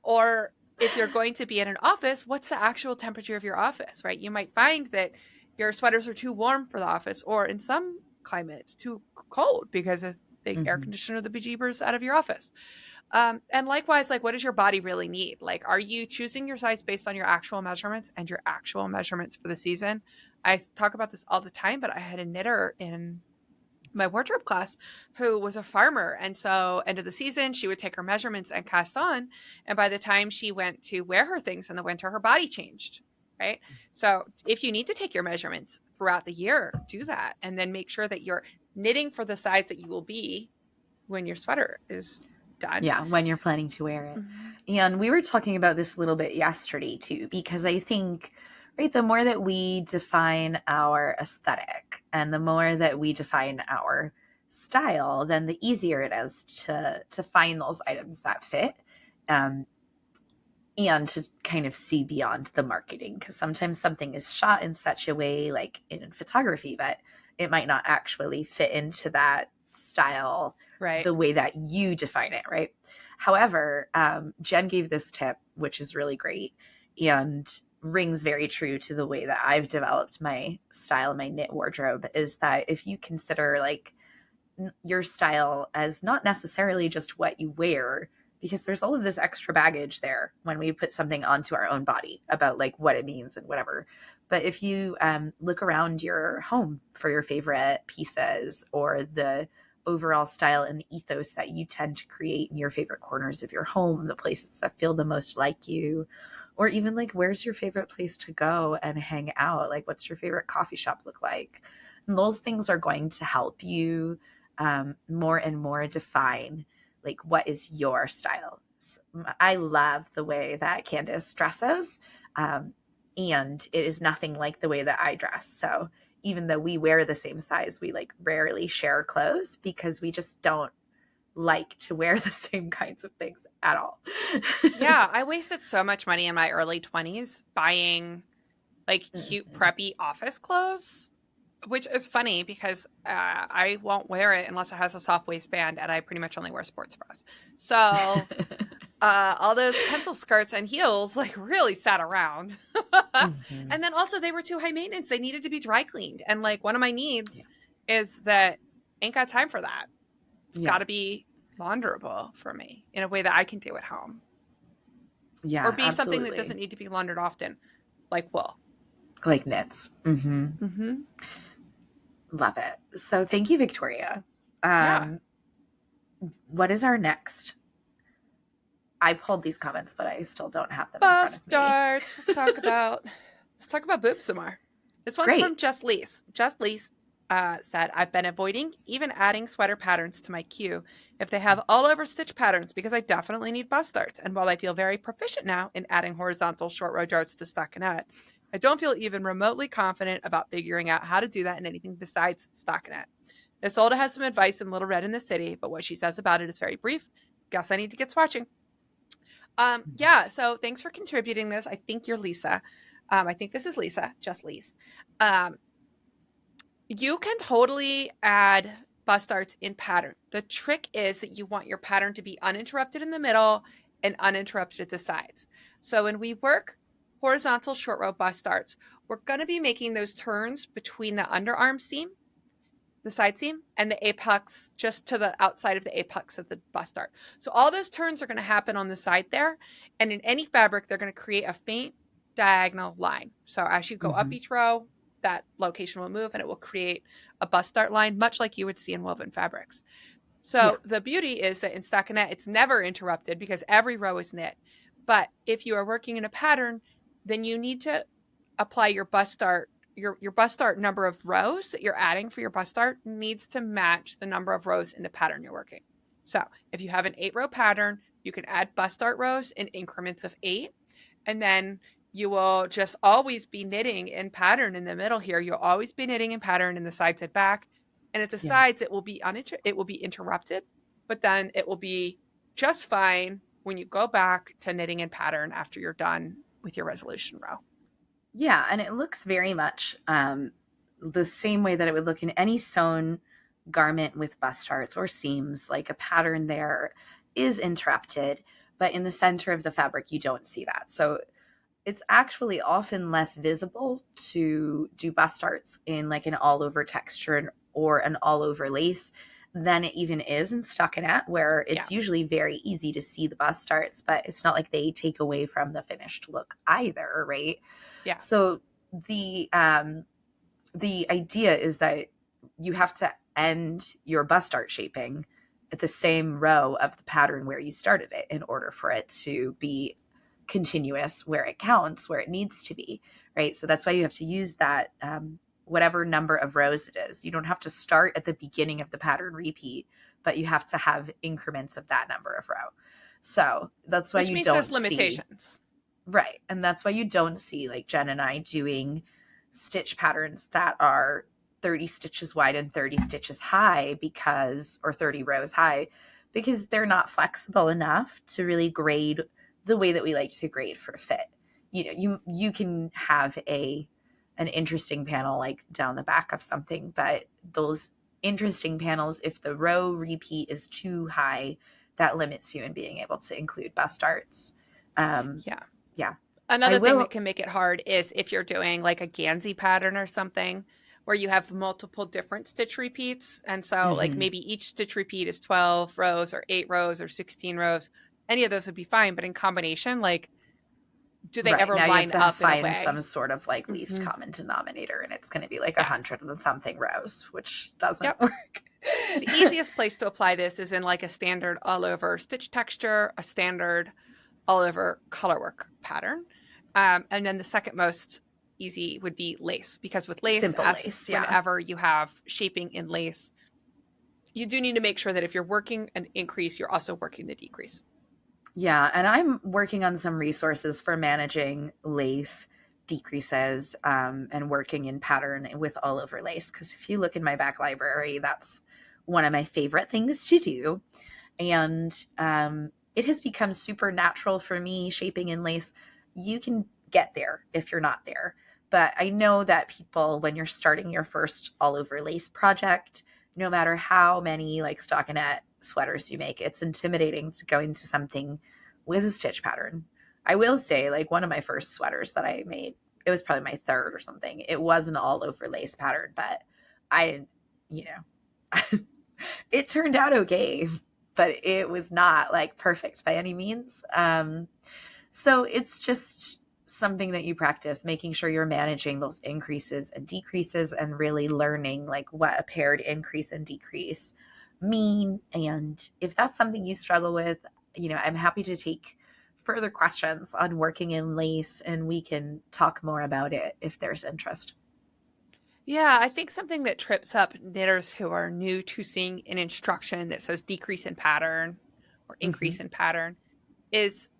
or if you're going to be in an office, what's the actual temperature of your office, right? You might find that your sweaters are too warm for the office, or in some climates too cold because the air Mm-hmm. conditioner the bejeebers out of your office. And likewise, like, what does your body really need? Like, are you choosing your size based on your actual measurements and your actual measurements for the season? I talk about this all the time, but I had a knitter in my wardrobe class who was a farmer. And so, end of the season, she would take her measurements and cast on. And by the time she went to wear her things in the winter, her body changed. Right. So, if you need to take your measurements throughout the year, do that. And then make sure that you're knitting for the size that you will be when your sweater is done. Yeah, when you're planning to wear it. Mm-hmm. And we were talking about this a little bit yesterday too, because I think, right, the more that we define our aesthetic and the more that we define our style, then the easier it is to find those items that fit. Um, and to kind of see beyond the marketing, because sometimes something is shot in such a way, like in photography, but it might not actually fit into that style Right. the way that you define it, right? However, Jen gave this tip, which is really great and rings very true to the way that I've developed my style, my knit wardrobe, is that if you consider like your style as not necessarily just what you wear, because there's all of this extra baggage there when we put something onto our own body about like what it means and whatever. But if you look around your home for your favorite pieces or the overall style and the ethos that you tend to create in your favorite corners of your home, the places that feel the most like you, or even like where's your favorite place to go and hang out, like what's your favorite coffee shop look like, and those things are going to help you more and more define like what is your style. I love the way that Candace dresses, and it is nothing like the way that I dress. So even though we wear the same size, we like rarely share clothes because we just don't like to wear the same kinds of things at all. Yeah, I wasted so much money in my early 20s buying like cute preppy office clothes, which is funny because I won't wear it unless it has a soft waistband, and I pretty much only wear sports bras. So all those pencil skirts and heels like really sat around. Mhm. And then also they were too high maintenance. They needed to be dry cleaned. And like one of my Yeah. needs is that ain't got time for that. It's got Yeah. to be launderable for me in a way that I can do at home, or Yeah, be something that absolutely. doesn't need to be laundered often, like wool. Like knits. Mm-hmm. Love it. So thank you, Victoria. Yeah. Um, what is our next? I pulled these comments, but I still don't have them in front Bus of me. darts. Let's talk about boobs some more. This one's from Great. Just Lease. Just Lease said, I've been avoiding even adding sweater patterns to my queue if they have all over stitch patterns because I definitely need bust darts. And while I feel very proficient now in adding horizontal short row darts to stockinette, I don't feel even remotely confident about figuring out how to do that in anything besides stockinette. Isolde has some advice in Little Red in the City, but what she says about it is very brief. Guess I need to get swatching. Yeah, so thanks for contributing this. I think you're Lisa. I think this is Lisa, just Lise. Um, you can totally add bust darts in pattern. The trick is that you want your pattern to be uninterrupted in the middle and uninterrupted at the sides. So when we work horizontal short row bust darts, we're going to be making those turns between the underarm seam, the side seam, and the apex, just to the outside of the apex of the bust dart. So all those turns are going to happen on the side there, and in any fabric, they're going to create a faint diagonal line. So as you go up Mhm. each row, that location will move and it will create a bust dart line, much like you would see in woven fabrics. Yeah. So the beauty is that in stockinette, it's never interrupted because every row is knit. But if you are working in a pattern, then you need to apply your bust dart. Your bust dart number of rows that you're adding for your bust dart needs to match the number of rows in the pattern you're working. So if you have an 8-row pattern, you can add bust dart rows in increments of 8, and then you will just always be knitting in pattern in the middle here. You'll always be knitting in pattern in the sides and back, and at the Yeah. sides it will be interrupted, but then it will be just fine when you go back to knitting in pattern after you're done with your resolution row. Yeah, and it looks very much the same way that it would look in any sewn garment with bust darts or seams. Like a pattern there is interrupted, but in the center of the fabric, you don't see that. So it's actually often less visible to do bust darts in like an all over texture or an all over lace than it even is in stockinette, where Yeah. it's usually very easy to see the bust darts, but it's not like they take away from the finished look either, right? Yeah. So the idea is that you have to end your bust dart shaping at the same row of the pattern where you started it in order for it to be continuous where it counts, where it needs to be, right? So that's why you have to use that whatever number of rows it is. You don't have to start at the beginning of the pattern repeat, but you have to have increments of that number of row. So that's why Which you means there's don't see. limitations. Right. And that's why you don't see like Jen and I doing stitch patterns that are 30 stitches wide and 30 stitches high because, or 30 rows high, because they're not flexible enough to really grade the way that we like to grade for fit. You know, you can have an interesting panel like down the back of something, but those interesting panels, if the row repeat is too high, that limits you in being able to include bust darts. Yeah. Yeah. I Another thing that will. can make it hard is if you're doing like a Gansey pattern or something where you have multiple different stitch repeats. And so, like, Mhm. maybe each stitch repeat is 12 rows or 8 rows or 16 rows. Any of those would be fine. But in combination, like, do they Right. ever Now you have line to up in a find some way? sort of like least Hmm. common denominator, and it's going to be like a Yeah. hundred and something rows, which doesn't Yep. work. The easiest place to apply this is in like a standard all over stitch texture, a standard all over colorwork pattern. And then the second most easy would be lace, because with lace, Simple as lace. Yeah. whenever you have shaping in lace, you do need to make sure that if you're working an increase, you're also working the decrease. Yeah. And I'm working on some resources for managing lace decreases and working in pattern with all over lace. Because if you look in my back library, that's one of my favorite things to do. And it has become super natural for me shaping in lace. You can get there if you're not there. But I know that people, when you're starting your first all over lace project, no matter how many like stockinette sweaters you make, it's intimidating to go into something with a stitch pattern. I will say, like, one of my first sweaters that I made, it was probably my third or something. It was an all over lace pattern, but I didn't, you know, it turned out okay, but it was not like perfect by any means. So it's just something that you practice, making sure you're managing those increases and decreases and really learning like what a paired increase and decrease mean. And if that's something you struggle with, I'm happy to take further questions on working in lace and we can talk more about it if there's interest. Yeah, I think something that trips up knitters who are new to seeing an instruction that says decrease in pattern or Hmm. increase in pattern is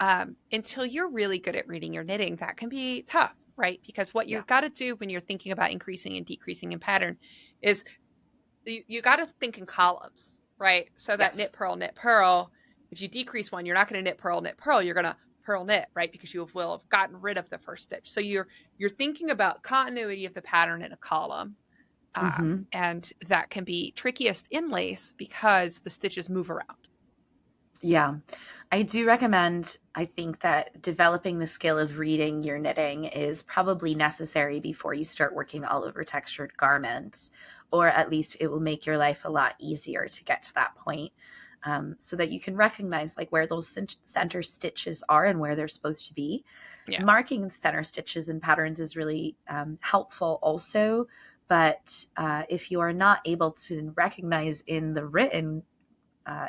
until you're really good at reading your knitting, that can be tough, right? Because what you Yeah. got to do when you're thinking about increasing and decreasing in pattern is you got to think in columns, right? So that Yes. knit, purl, knit, purl. If you decrease one, you're not going to knit, purl, knit, purl. You're going to purl, knit, right? Because you will have gotten rid of the first stitch. So you're thinking about continuity of the pattern in a column, Hmm. and that can be trickiest in lace because the stitches move around. Yeah, I do recommend. I think that developing the skill of reading your knitting is probably necessary before you start working all over textured garments, or at least it will make your life a lot easier to get to that point. So that you can recognize like where those center stitches are and where they're supposed to be. Yeah, Marking the center stitches and patterns is really helpful also. But if you are not able to recognize in the written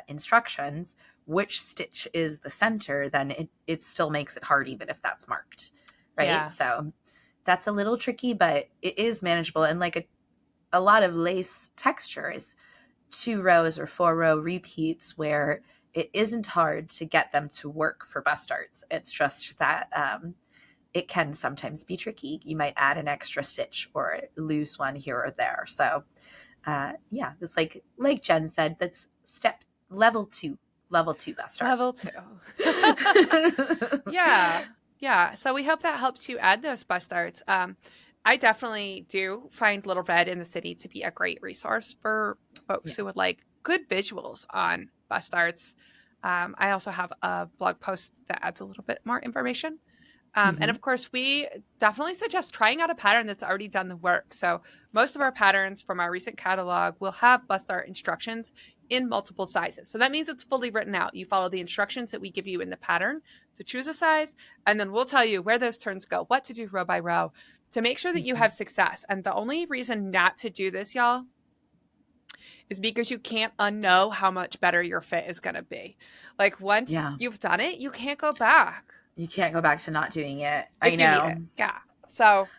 instructions which stitch is the center, then it still makes it hard even if that's marked, right? yeah, So that's a little tricky, but it is manageable. And like a lot of lace texture is 2 rows or 4 row repeats where it isn't hard to get them to work for bust darts. It's just that it can sometimes be tricky. You might add an extra stitch or lose one here or there. So yeah, it's like Jen said, that's step level two best art. level two. Yeah, yeah. So we hope that helped you add those bust darts. I definitely do find Little Red in the City to be a great resource for folks Yeah. who would like good visuals on bust darts. I also have a blog post that adds a little bit more information. And Hmm. of course, we definitely suggest trying out a pattern that's already done the work. So, most of our patterns from our recent catalog will have bust art instructions in multiple sizes. So, that means it's fully written out. You follow the instructions that we give you in the pattern to choose a size, and then we'll tell you where those turns go, what to do row by row to make sure that you Hmm. have success. And the only reason not to do this, y'all, is because you can't unknow how much better your fit is going to be. Like, once Yeah. you've done it, you can't go back You can't go back to not doing it. I if you need it. know. Yeah. So,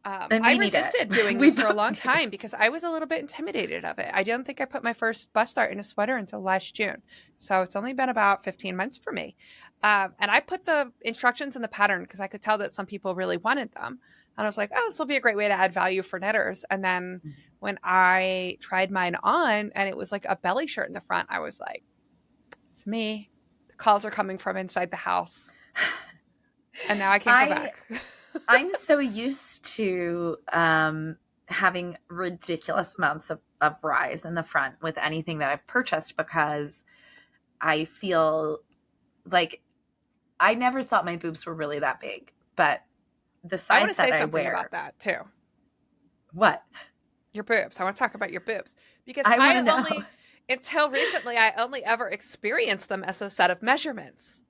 And I we need it. resisted doing We this for a both long do. time because I was a little bit intimidated of it. I don't think I put my first bust art in a sweater until last June. So it's only been about 15 months for me. And I put the instructions in the pattern because I could tell that some people really wanted them. And I was like, oh, this will be a great way to add value for knitters. And then when I tried mine on and it was like a belly shirt in the front, I was like, it's me. The calls are coming from inside the house. And now I can't go I back. I'm so used to having ridiculous amounts of rise in the front with anything that I've purchased because I feel like I never thought my boobs were really that big, but the I want size to that say I something about wear, that too. what? Your boobs. I want to talk about your boobs because I want to know. until recently, I only ever experienced them as a set of measurements.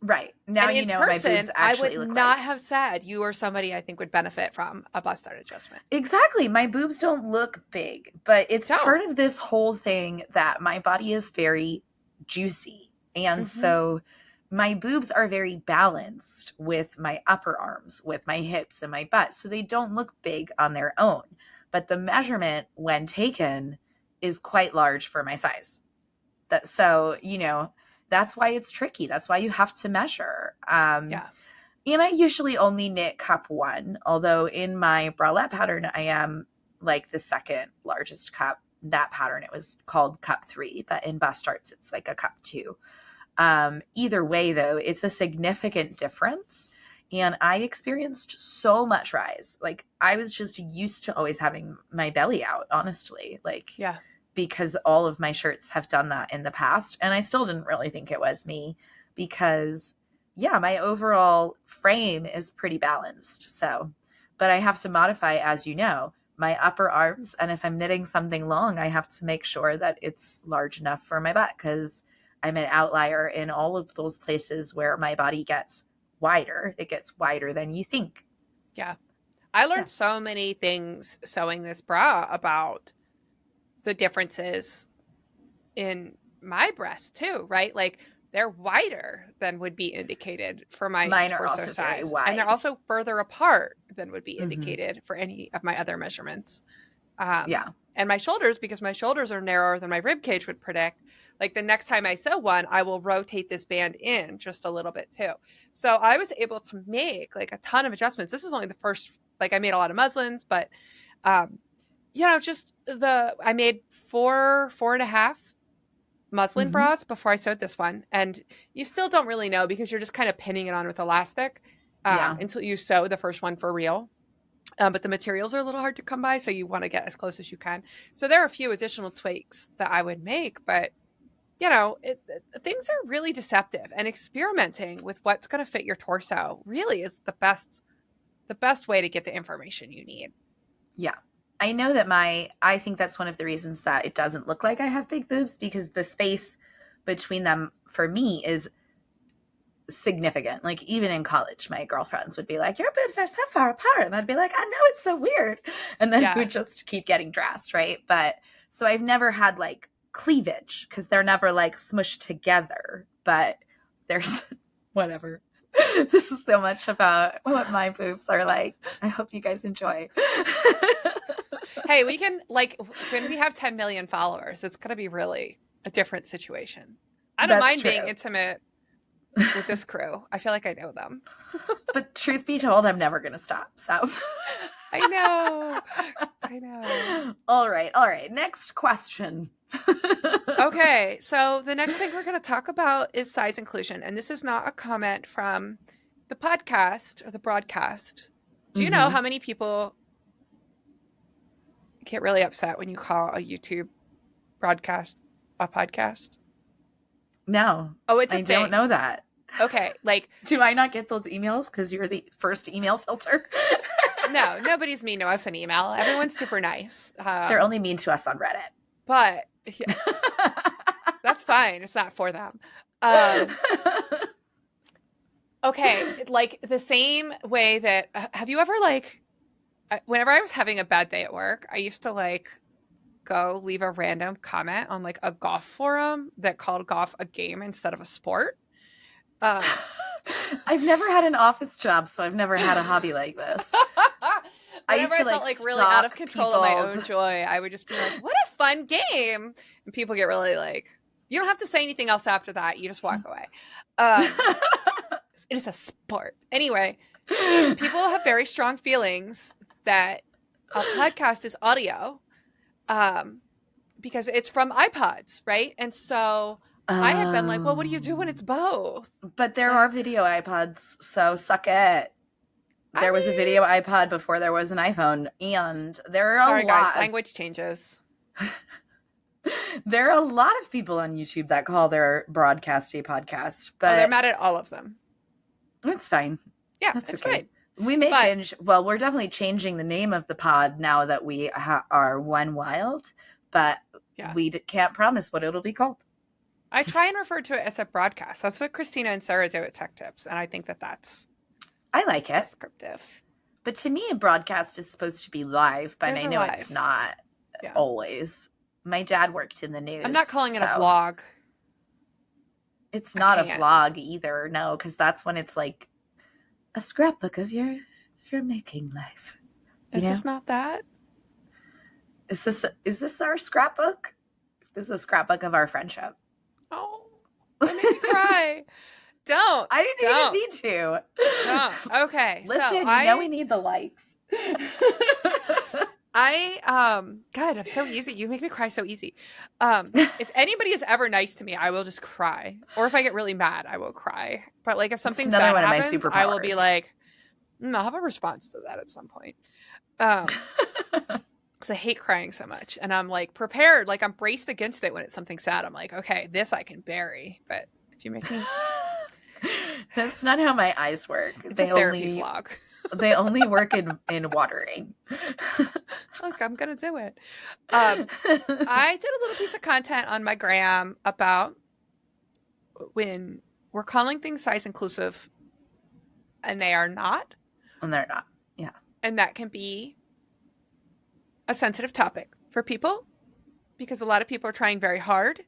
Right. Now And you in know what my boobs person, I would actually look not like. have said you are somebody I think would benefit from a bust art adjustment. Exactly. My boobs don't look big, but They it's don't. part of this whole thing that my body is very juicy. And Mm-hmm. so my boobs are very balanced with my upper arms, with my hips and my butt. So they don't look big on their own. But the measurement when taken is quite large for my size. That so, that's why it's tricky. That's why you have to measure. Yeah. And I usually only knit cup one, although in my bralette pattern, I am like the second largest cup. That pattern, it was called cup three, but in bust arts, it's like a cup two. Either way, though, it's a significant difference. And I experienced so much rise. Like, I was just used to always having my belly out, honestly. Like, Yeah. because all of my shirts have done that in the past. And I still didn't really think it was me because, yeah, my overall frame is pretty balanced. So, but I have to modify, as you know, my upper arms. And if I'm knitting something long, I have to make sure that it's large enough for my butt because I'm an outlier in all of those places where my body gets wider. It gets wider than you think. Yeah. I Yeah. learned so many things sewing this bra about the differences in my breasts too, right? Like they're wider than would be indicated for my Mine are torso also very size, and they're wide. also further apart than would be Mm-hmm. indicated for any of my other measurements. Um, Yeah. and my shoulders, because my shoulders are narrower than my rib cage would predict. Like the next time I sew one, I will rotate this band in just a little bit too. So I was able to make like a ton of adjustments. This is only the first, like I made a lot of muslins, but um, just I made four and a half muslin Mm-hmm. bras before I sewed this one. And you still don't really know because you're just kind of pinning it on with elastic Yeah. until you sew the first one for real. But the materials are a little hard to come by, so you want to get as close as you can. So there are a few additional tweaks that I would make, but things are really deceptive, and experimenting with what's going to fit your torso really is the best way to get the information you need. Yeah. I know that I think that's one of the reasons that it doesn't look like I have big boobs because the space between them for me is significant. Like even in college, my girlfriends would be like, "Your boobs are so far apart," and I'd be like, "I know, it's so weird," and then we Yeah, would just keep getting dressed, right? But so I've never had like cleavage because they're never like smushed together. But there's whatever. This is so much about what my boobs are like. I hope you guys enjoy. hey, we can like when we have 10 million followers, it's going to be really a different situation. I don't That's mind being true. intimate with this crew. I feel like I know them. But truth be told, I'm never going to stop. So, I know. I know. all right. All right. Next question. Okay, so the next thing we're going to talk about is size inclusion. And this is not a comment from the podcast or the broadcast. Do you know Mm-hmm. how many people get really upset when you call a YouTube broadcast a podcast? No, Oh, it's a I don't thing. know that. Okay, like, Do I not get those emails because you're the first email filter? no, nobody's mean to us in email. Everyone's super nice. They're only mean to us on Reddit. But yeah, that's fine. It's not for them. Um, okay, like the same way that have you ever like whenever I was having a bad day at work, I used to like go leave a random comment on like a golf forum that called golf a game instead of a sport. Um, I've never had an office job, so I've never had a hobby like this. I whenever used to I like felt like really out of stalk control of my people. own joy, I would just be like, "What a fun game!" And people get really like, "You don't have to say anything else after that. You just walk away." Um, it is a sport anyway. People have very strong feelings that a podcast is audio um, because it's from iPods, right? And so I had been like, well, what do you do when it's Um, both? but there are Like, video iPods, so suck it. I There was a mean, video iPod before there was an iPhone, and there are a sorry, guys, lot of language changes. There are a lot of people on YouTube that call their broadcast a podcast, Oh, they're but mad at all of them. it's fine. Yeah, That's it's okay. fine. We may But change. Well, we're definitely changing the name of the pod now that we are One Wild, but yeah, we can't promise what it'll be called. I try and refer to it as a broadcast. That's what Christina and Sarah do at Tech Tips. And I think that that's I like it. descriptive. But to me, a broadcast is supposed to be live, but Theirs I are know it's live. not Yeah. always. My dad worked in the news. I'm not calling it a so vlog. It's I not a can't. vlog either, no, because that's when it's like a scrapbook of your making life. Is this not that? Is this our scrapbook? This is a scrapbook of our friendship. Oh, that made me cry. Don't. I didn't even need to. Don't. Okay. Listen, so you know we need the likes. God, I'm so easy. You make me cry so easy. If anybody is ever nice to me, I will just cry. Or if I get really mad, I will cry. But like if something another sad one of my happens, I will be superpowers. like, I'll have a response to that at some point. Because I hate crying so much. And I'm like prepared, like I'm braced against it when it's something sad. I'm like, okay, this I can bury. But if you make me That's not how my eyes work. it's a therapy vlog. They only work in watering. Look, I'm gonna do it. I did a little piece of content on my gram about when we're calling things size inclusive and they are not. And they're not. Yeah. And that can be a sensitive topic for people because a lot of people are trying very hard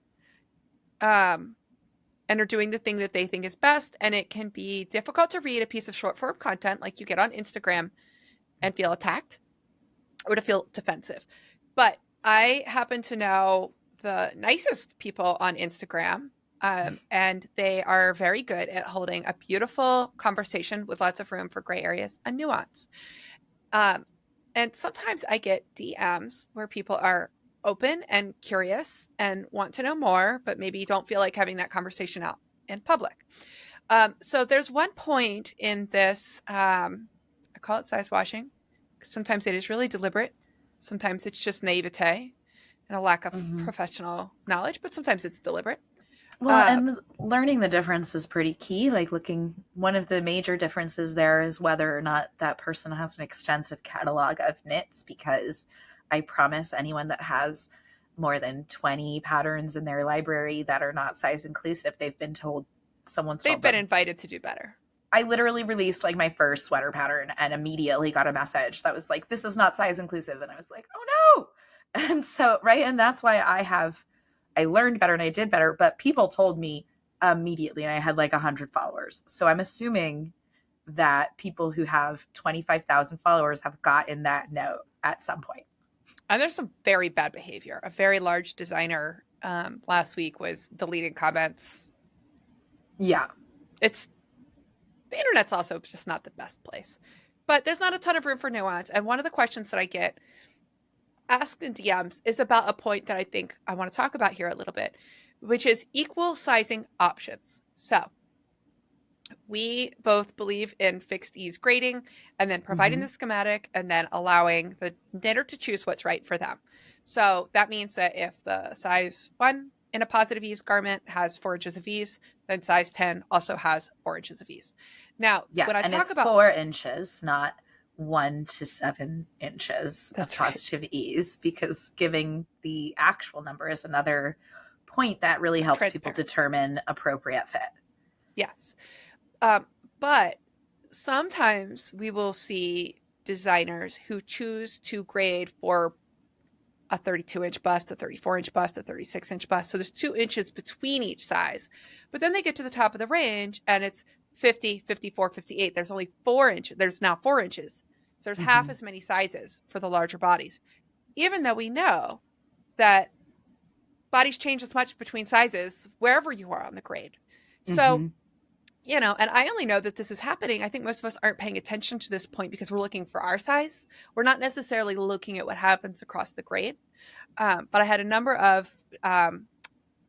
and are doing the thing that they think is best. And it can be difficult to read a piece of short form content like you get on Instagram and feel attacked or to feel defensive. But I happen to know the nicest people on Instagram, and they are very good at holding a beautiful conversation with lots of room for gray areas and nuance. And sometimes I get DMs where people are open and curious and want to know more, but maybe don't feel like having that conversation out in public. So there's one point in this, I call it size washing. Sometimes it is really deliberate. Sometimes it's just naivete and a lack of professional knowledge, but sometimes it's deliberate. Well, and learning the difference is pretty key. Like one of the major differences there is whether or not that person has an extensive catalog of knits, because I promise anyone that has more than 20 patterns in their library that are not size inclusive, they've been told they've been invited to do better. I literally released like my first sweater pattern and immediately got a message that was like, this is not size inclusive. And I was like, oh no. And so, right. And that's why I learned better and I did better, but people told me immediately and I had like 100 followers. So I'm assuming that people who have 25,000 followers have gotten that note at some point. And there's some very bad behavior. A very large designer last week was deleting comments. Yeah. The internet's also just not the best place. But there's not a ton of room for nuance. And one of the questions that I get asked in DMs is about a point that I think I want to talk about here a little bit, which is equal sizing options. So we both believe in fixed ease grading and then providing the schematic and then allowing the knitter to choose what's right for them. So that means that if the size 1 in a positive ease garment has 4 inches of ease, then size 10 also has 4 inches of ease. Now, when I talk about 4 inches, not 1 to 7 inches That's of positive ease, because giving the actual number is another point that really helps people determine appropriate fit. Yes. But sometimes we will see designers who choose to grade for a 32-inch bust, a 34-inch bust, a 36-inch bust. So there's 2 inches between each size. But then they get to the top of the range and it's 50, 54, 58. There's only 4 inches. There's now 4 inches. So there's half as many sizes for the larger bodies. Even though we know that bodies change as much between sizes wherever you are on the grade. So, you know, and I only know that this is happening. I think most of us aren't paying attention to this point because we're looking for our size. We're not necessarily looking at what happens across the grade. But I had a number of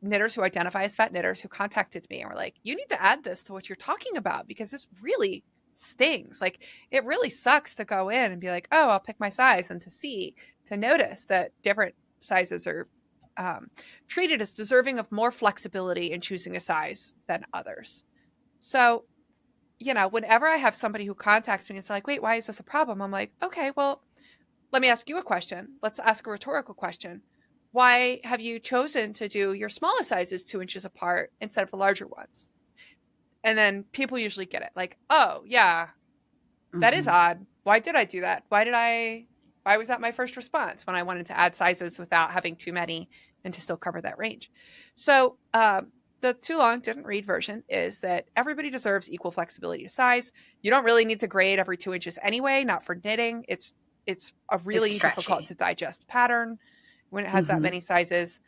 knitters who identify as fat knitters who contacted me and were like, you need to add this to what you're talking about because this really stings. Like, it really sucks to go in and be like, oh, I'll pick my size, and to notice that different sizes are um, treated as deserving of more flexibility in choosing a size than others. So, whenever I have somebody who contacts me and it's like, wait, why is this a problem? I'm like, okay, well, let me ask you a question. Let's ask a rhetorical question. Why have you chosen to do your smallest sizes 2 inches apart instead of the larger ones? And then people usually get it like, oh, yeah, that is Mm-hmm. odd. Why did I do that? Why was that my first response when I wanted to add sizes without having too many and to still cover that range? So, the too long didn't read version is that everybody deserves equal flexibility to size. You don't really need to grade every 2 inches anyway, not for knitting. It's a It's really difficult stretchy. to digest pattern when it has that Mm-hmm. many sizes.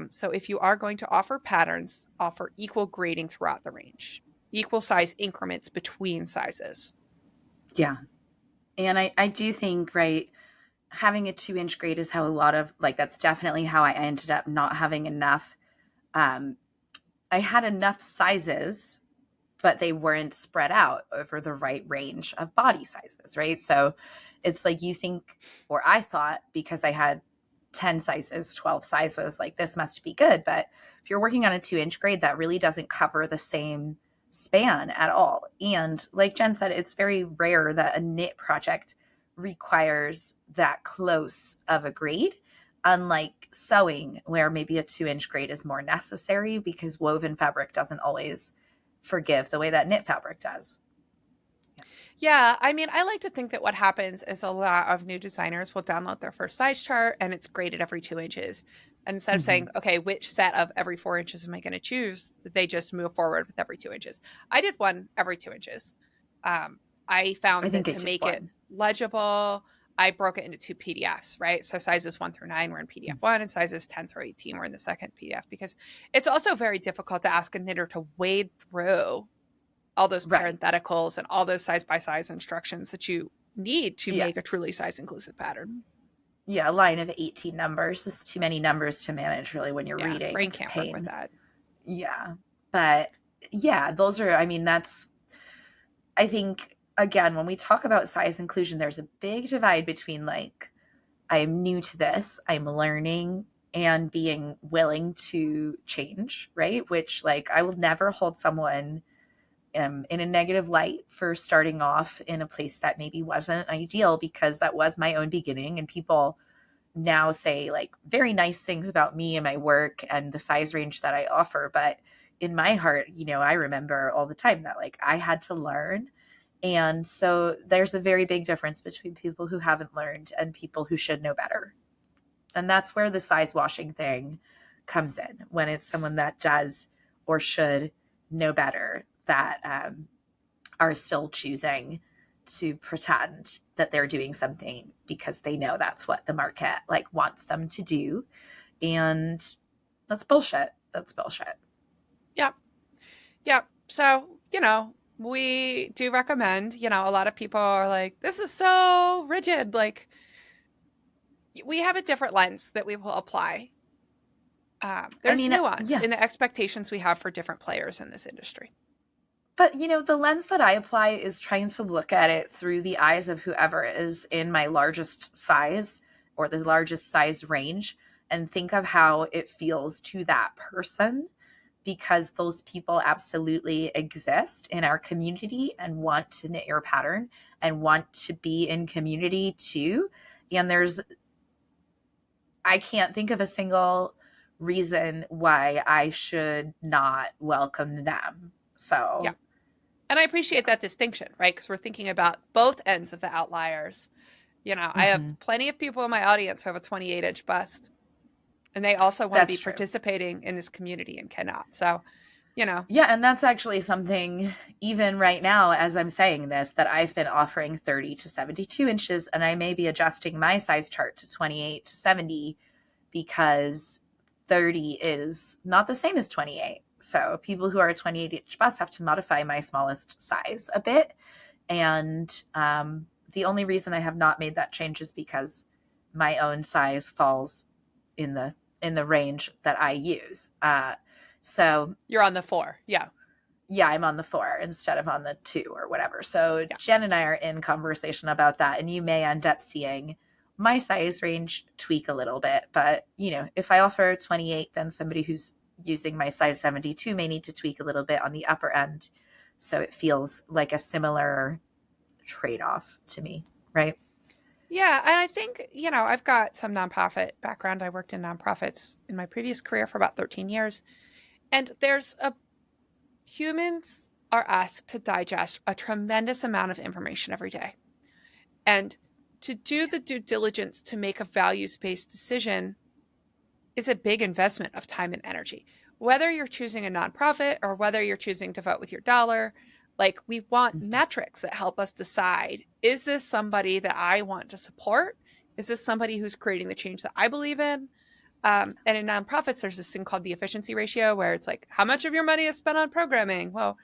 So if you are going to offer patterns, offer equal grading throughout the range, equal size increments between sizes. Yeah. And I do think, right, having a 2 inch grade is how a lot of, like, that's definitely how I ended up not having enough. Um, I had enough sizes, but they weren't spread out over the right range of body sizes, right? So it's like you think, or I thought, because I had 10 sizes, 12 sizes, like this must be good. But if you're working on a 2 inch grade, that really doesn't cover the same span at all. And like Jen said, it's very rare that a knit project requires that close of a grade. Unlike sewing, where maybe a 2 inch grade is more necessary because woven fabric doesn't always forgive the way that knit fabric does. Yeah, I mean, I like to think that what happens is a lot of new designers will download their first size chart and it's graded every 2 inches. And instead of Mm-hmm. saying, okay, which set of every 4 inches am I going to choose, they just move forward with every 2 inches. I did one every 2 inches. I I found that think I to did make it one. legible, I broke it into two PDFs, right? So sizes 1 through 9 were in PDF one, and sizes 10 through 18 were in the second PDF because it's also very difficult to ask a knitter to wade through all those Right. parentheticals and all those size by size instructions that you need to Yeah. make a truly size inclusive pattern. Yeah. A line of 18 numbers. This is too many numbers to manage really when you're Yeah, reading. brain It's a can't work with pain. that. Yeah. But yeah, those are, I mean, that's, I think, again, when we talk about size inclusion, there's a big divide between like, I am new to this, I'm learning, and being willing to change, right? Which, like, I will never hold someone in a negative light for starting off in a place that maybe wasn't ideal because that was my own beginning. And people now say like very nice things about me and my work and the size range that I offer. But in my heart, I remember all the time that like I had to learn. And so there's a very big difference between people who haven't learned and people who should know better. And that's where the size washing thing comes in when it's someone that does or should know better that are still choosing to pretend that they're doing something because they know that's what the market like wants them to do. And that's bullshit. That's bullshit. Yep. Yep. So, we do recommend, a lot of people are like, this is so rigid. Like, we have a different lens that we will apply. I There's mean, nuance yeah. in the expectations we have for different players in this industry. But the lens that I apply is trying to look at it through the eyes of whoever is in my largest size or the largest size range and think of how it feels to that person because those people absolutely exist in our community and want to knit your pattern and want to be in community too. And I can't think of a single reason why I should not welcome them. Yeah. So, And I yeah. appreciate that distinction, right? Because we're thinking about both ends of the outliers. I have Mhm. plenty of people in my audience who have a 28-inch bust, and they also want to be That's true. participating in this community and cannot. So, you know, Yeah, and that's actually something, even right now, as I'm saying this, that I've been offering 30 to 72 inches, and I may be adjusting my size chart to 28 to 70 because 30 is not the same as 28. So people who are a 28-inch bust have to modify my smallest size a bit. And the only reason I have not made that change is because my own size falls in the range that I use. So you're on the 4. Yeah. yeah, I'm on the 4 instead of on the 2 or whatever. So Yeah. Jen and I are in conversation about that, and you may end up seeing my size range tweak a little bit. But, if I offer 28, then somebody who's using my size 72 may need to tweak a little bit on the upper end. So it feels like a similar trade-off to me, right? Yeah, and I think, I've got some nonprofit background. I worked in nonprofits in my previous career for about 13 years. And humans are asked to digest a tremendous amount of information every day. And to do the due diligence to make a values-based decision is a big investment of time and energy. Whether you're choosing a nonprofit or whether you're choosing to vote with your dollar, like, we want metrics that help us decide, is this somebody that I want to support? Is this somebody who's creating the change that I believe in? And in nonprofits, there's this thing called the efficiency ratio, where it's like, how much of your money is spent on programming? Well,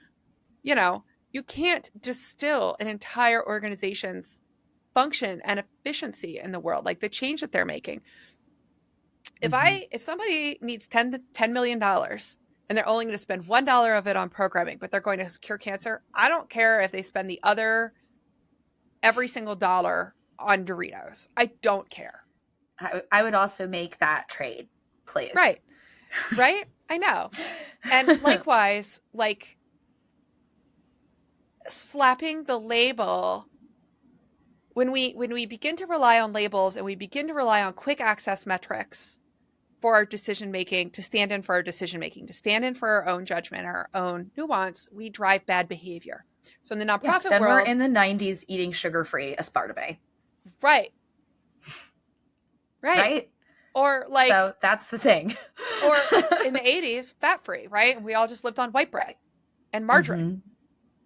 you can't distill an entire organization's function and efficiency in the world, like the change that they're making. If somebody needs $10 million and they're only going to spend $1 of it on programming, but they're going to cure cancer, I don't care if they spend the other every single dollar on Doritos. I don't care. I would also make that trade, please. Right. I know. And likewise, like, slapping the label, when we begin to rely on labels and we begin to rely on quick access metrics for our decision making, to stand in for our decision making, to stand in for our own judgment, our own nuance, we drive bad behavior. So in the nonprofit then world, we're in the 90s eating sugar-free aspartame. Right. Or like, so that's the thing. Or in the 80s, fat-free, right? And we all just lived on white bread and margarine,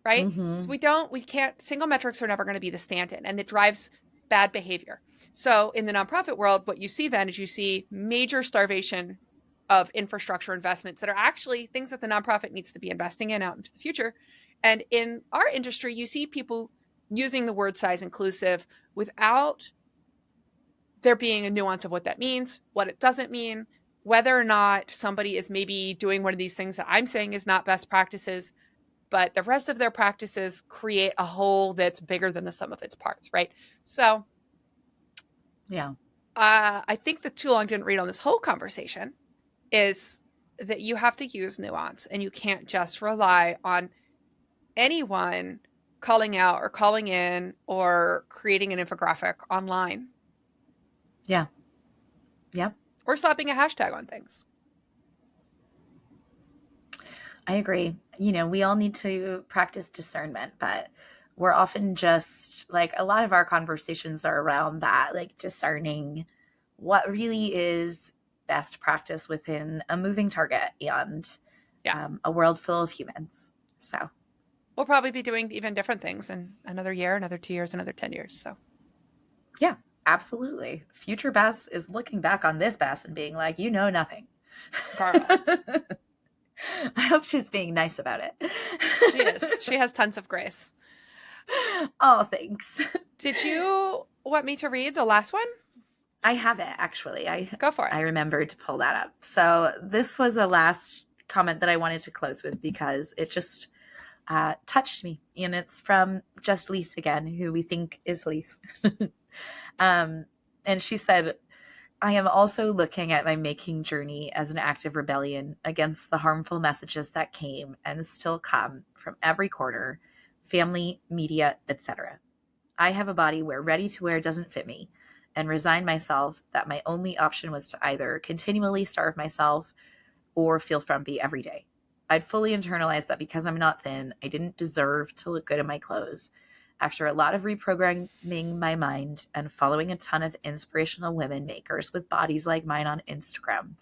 right? So we can't, single metrics are never going to be the stand-in, and it drives bad behavior. So in the nonprofit world, what you see then is you see major starvation of infrastructure investments that are actually things that the nonprofit needs to be investing in out into the future. And in our industry, you see people using the word size inclusive without there being a nuance of what that means, what it doesn't mean, whether or not somebody is maybe doing one of these things that I'm saying is not best practices, but the rest of their practices create a whole that's bigger than the sum of its parts, right? So, yeah, I think the too long didn't read on this whole conversation is that you have to use nuance, and you can't just rely on anyone calling out or calling in or creating an infographic online. Yeah. Yep. Or slapping a hashtag on things. I agree. We all need to practice discernment, but we're often just like, a lot of our conversations are around that, like discerning what really is best practice within a moving target and a world full of humans. So we'll probably be doing even different things in another year, another 2 years, another 10 years. So yeah, absolutely. Future Bess is looking back on this Bess and being like, you know nothing. Karma. I hope she's being nice about it. She is. She has tons of grace. Oh, thanks. Did you want me to read the last one? I have it, actually. Go for it. I remembered to pull that up. So this was a last comment that I wanted to close with because it just touched me. And it's from Just Lise again, who we think is Lise. And she said, I am also looking at my making journey as an act of rebellion against the harmful messages that came and still come from every corner, family, media, etc. I have a body where ready to wear doesn't fit me, and resign myself that my only option was to either continually starve myself or feel frumpy every day. I'd fully internalized that because I'm not thin, I didn't deserve to look good in my clothes. After a lot of reprogramming my mind and following a ton of inspirational women makers with bodies like mine on Instagram,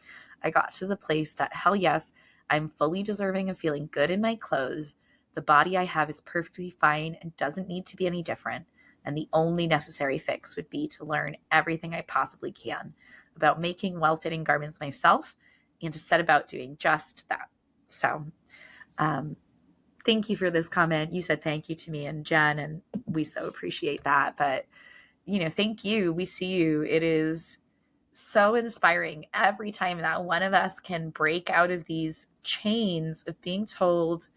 I got to the place that, hell yes, I'm fully deserving of feeling good in my clothes. The body I have is perfectly fine and doesn't need to be any different. And the only necessary fix would be to learn everything I possibly can about making well-fitting garments myself and to set about doing just that. So, thank you for this comment. You said thank you to me and Jen, and we so appreciate that. But, thank you. We see you. It is so inspiring every time that one of us can break out of these chains of being told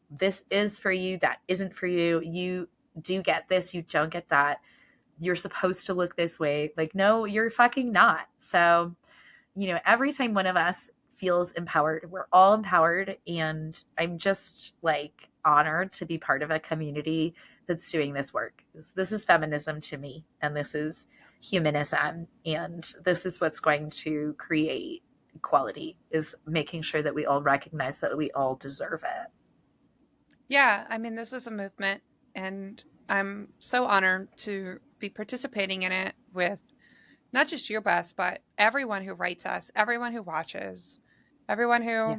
this is for you, that isn't for you. You do get this, you don't get that. you're supposed to look this way. Like, no, you're fucking not. So, every time one of us feels empowered, we're all empowered. And I'm just like honored to be part of a community that's doing this work. This is feminism to me, and this is humanism. And this is what's going to create equality, is making sure that we all recognize that we all deserve it. Yeah, I mean, this is a movement, and I'm so honored to be participating in it with not just your best, but everyone who writes us, everyone who watches, everyone Yeah.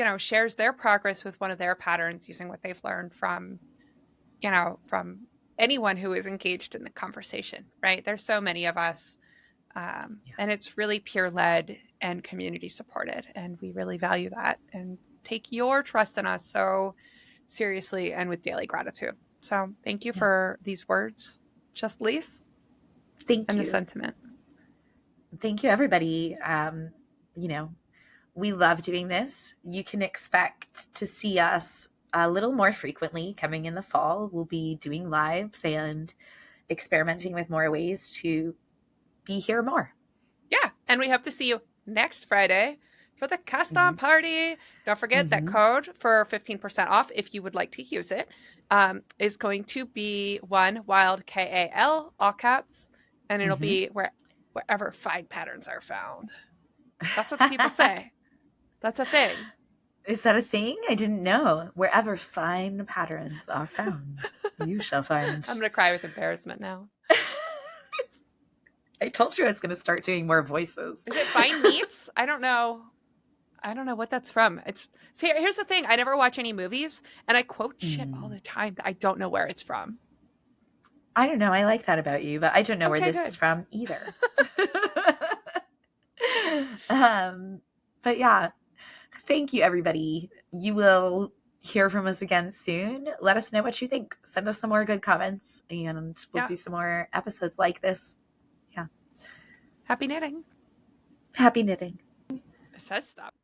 who, shares their progress with one of their patterns using what they've learned from anyone who is engaged in the conversation, right? There's so many of us, Yeah. and it's really peer led and community supported. And we really value that and take your trust in us so seriously and with daily gratitude. So thank you Yeah. for these words, Just Lise, Thank and the you. sentiment. Thank you, everybody. We love doing this. You can expect to see us a little more frequently coming in the fall. We'll be doing lives and experimenting with more ways to be here more. Yeah. And we hope to see you next Friday for the cast on Mm-hmm. party. Don't forget that Mm-hmm. code for 15% off, if you would like to use it, is going to be one wild KAL, all caps, and it'll Mm-hmm. be wherever fine patterns are found. That's what the people say. That's a thing. Is that a thing? I didn't know. Wherever fine patterns are found, you shall find. I'm going to cry with embarrassment now. I told you I was going to start doing more voices. Is it fine meats? I don't know. I don't know what that's from. Here's the thing. I never watch any movies, and I quote shit all the time that I don't know where it's from. I don't know. I like that about you, but I don't know where Okay, this good. is from either. But yeah, thank you, everybody. You will hear from us again soon. Let us know what you think. Send us some more good comments, and we'll do some more episodes like this. Yeah. Happy knitting. Happy knitting. It says stop.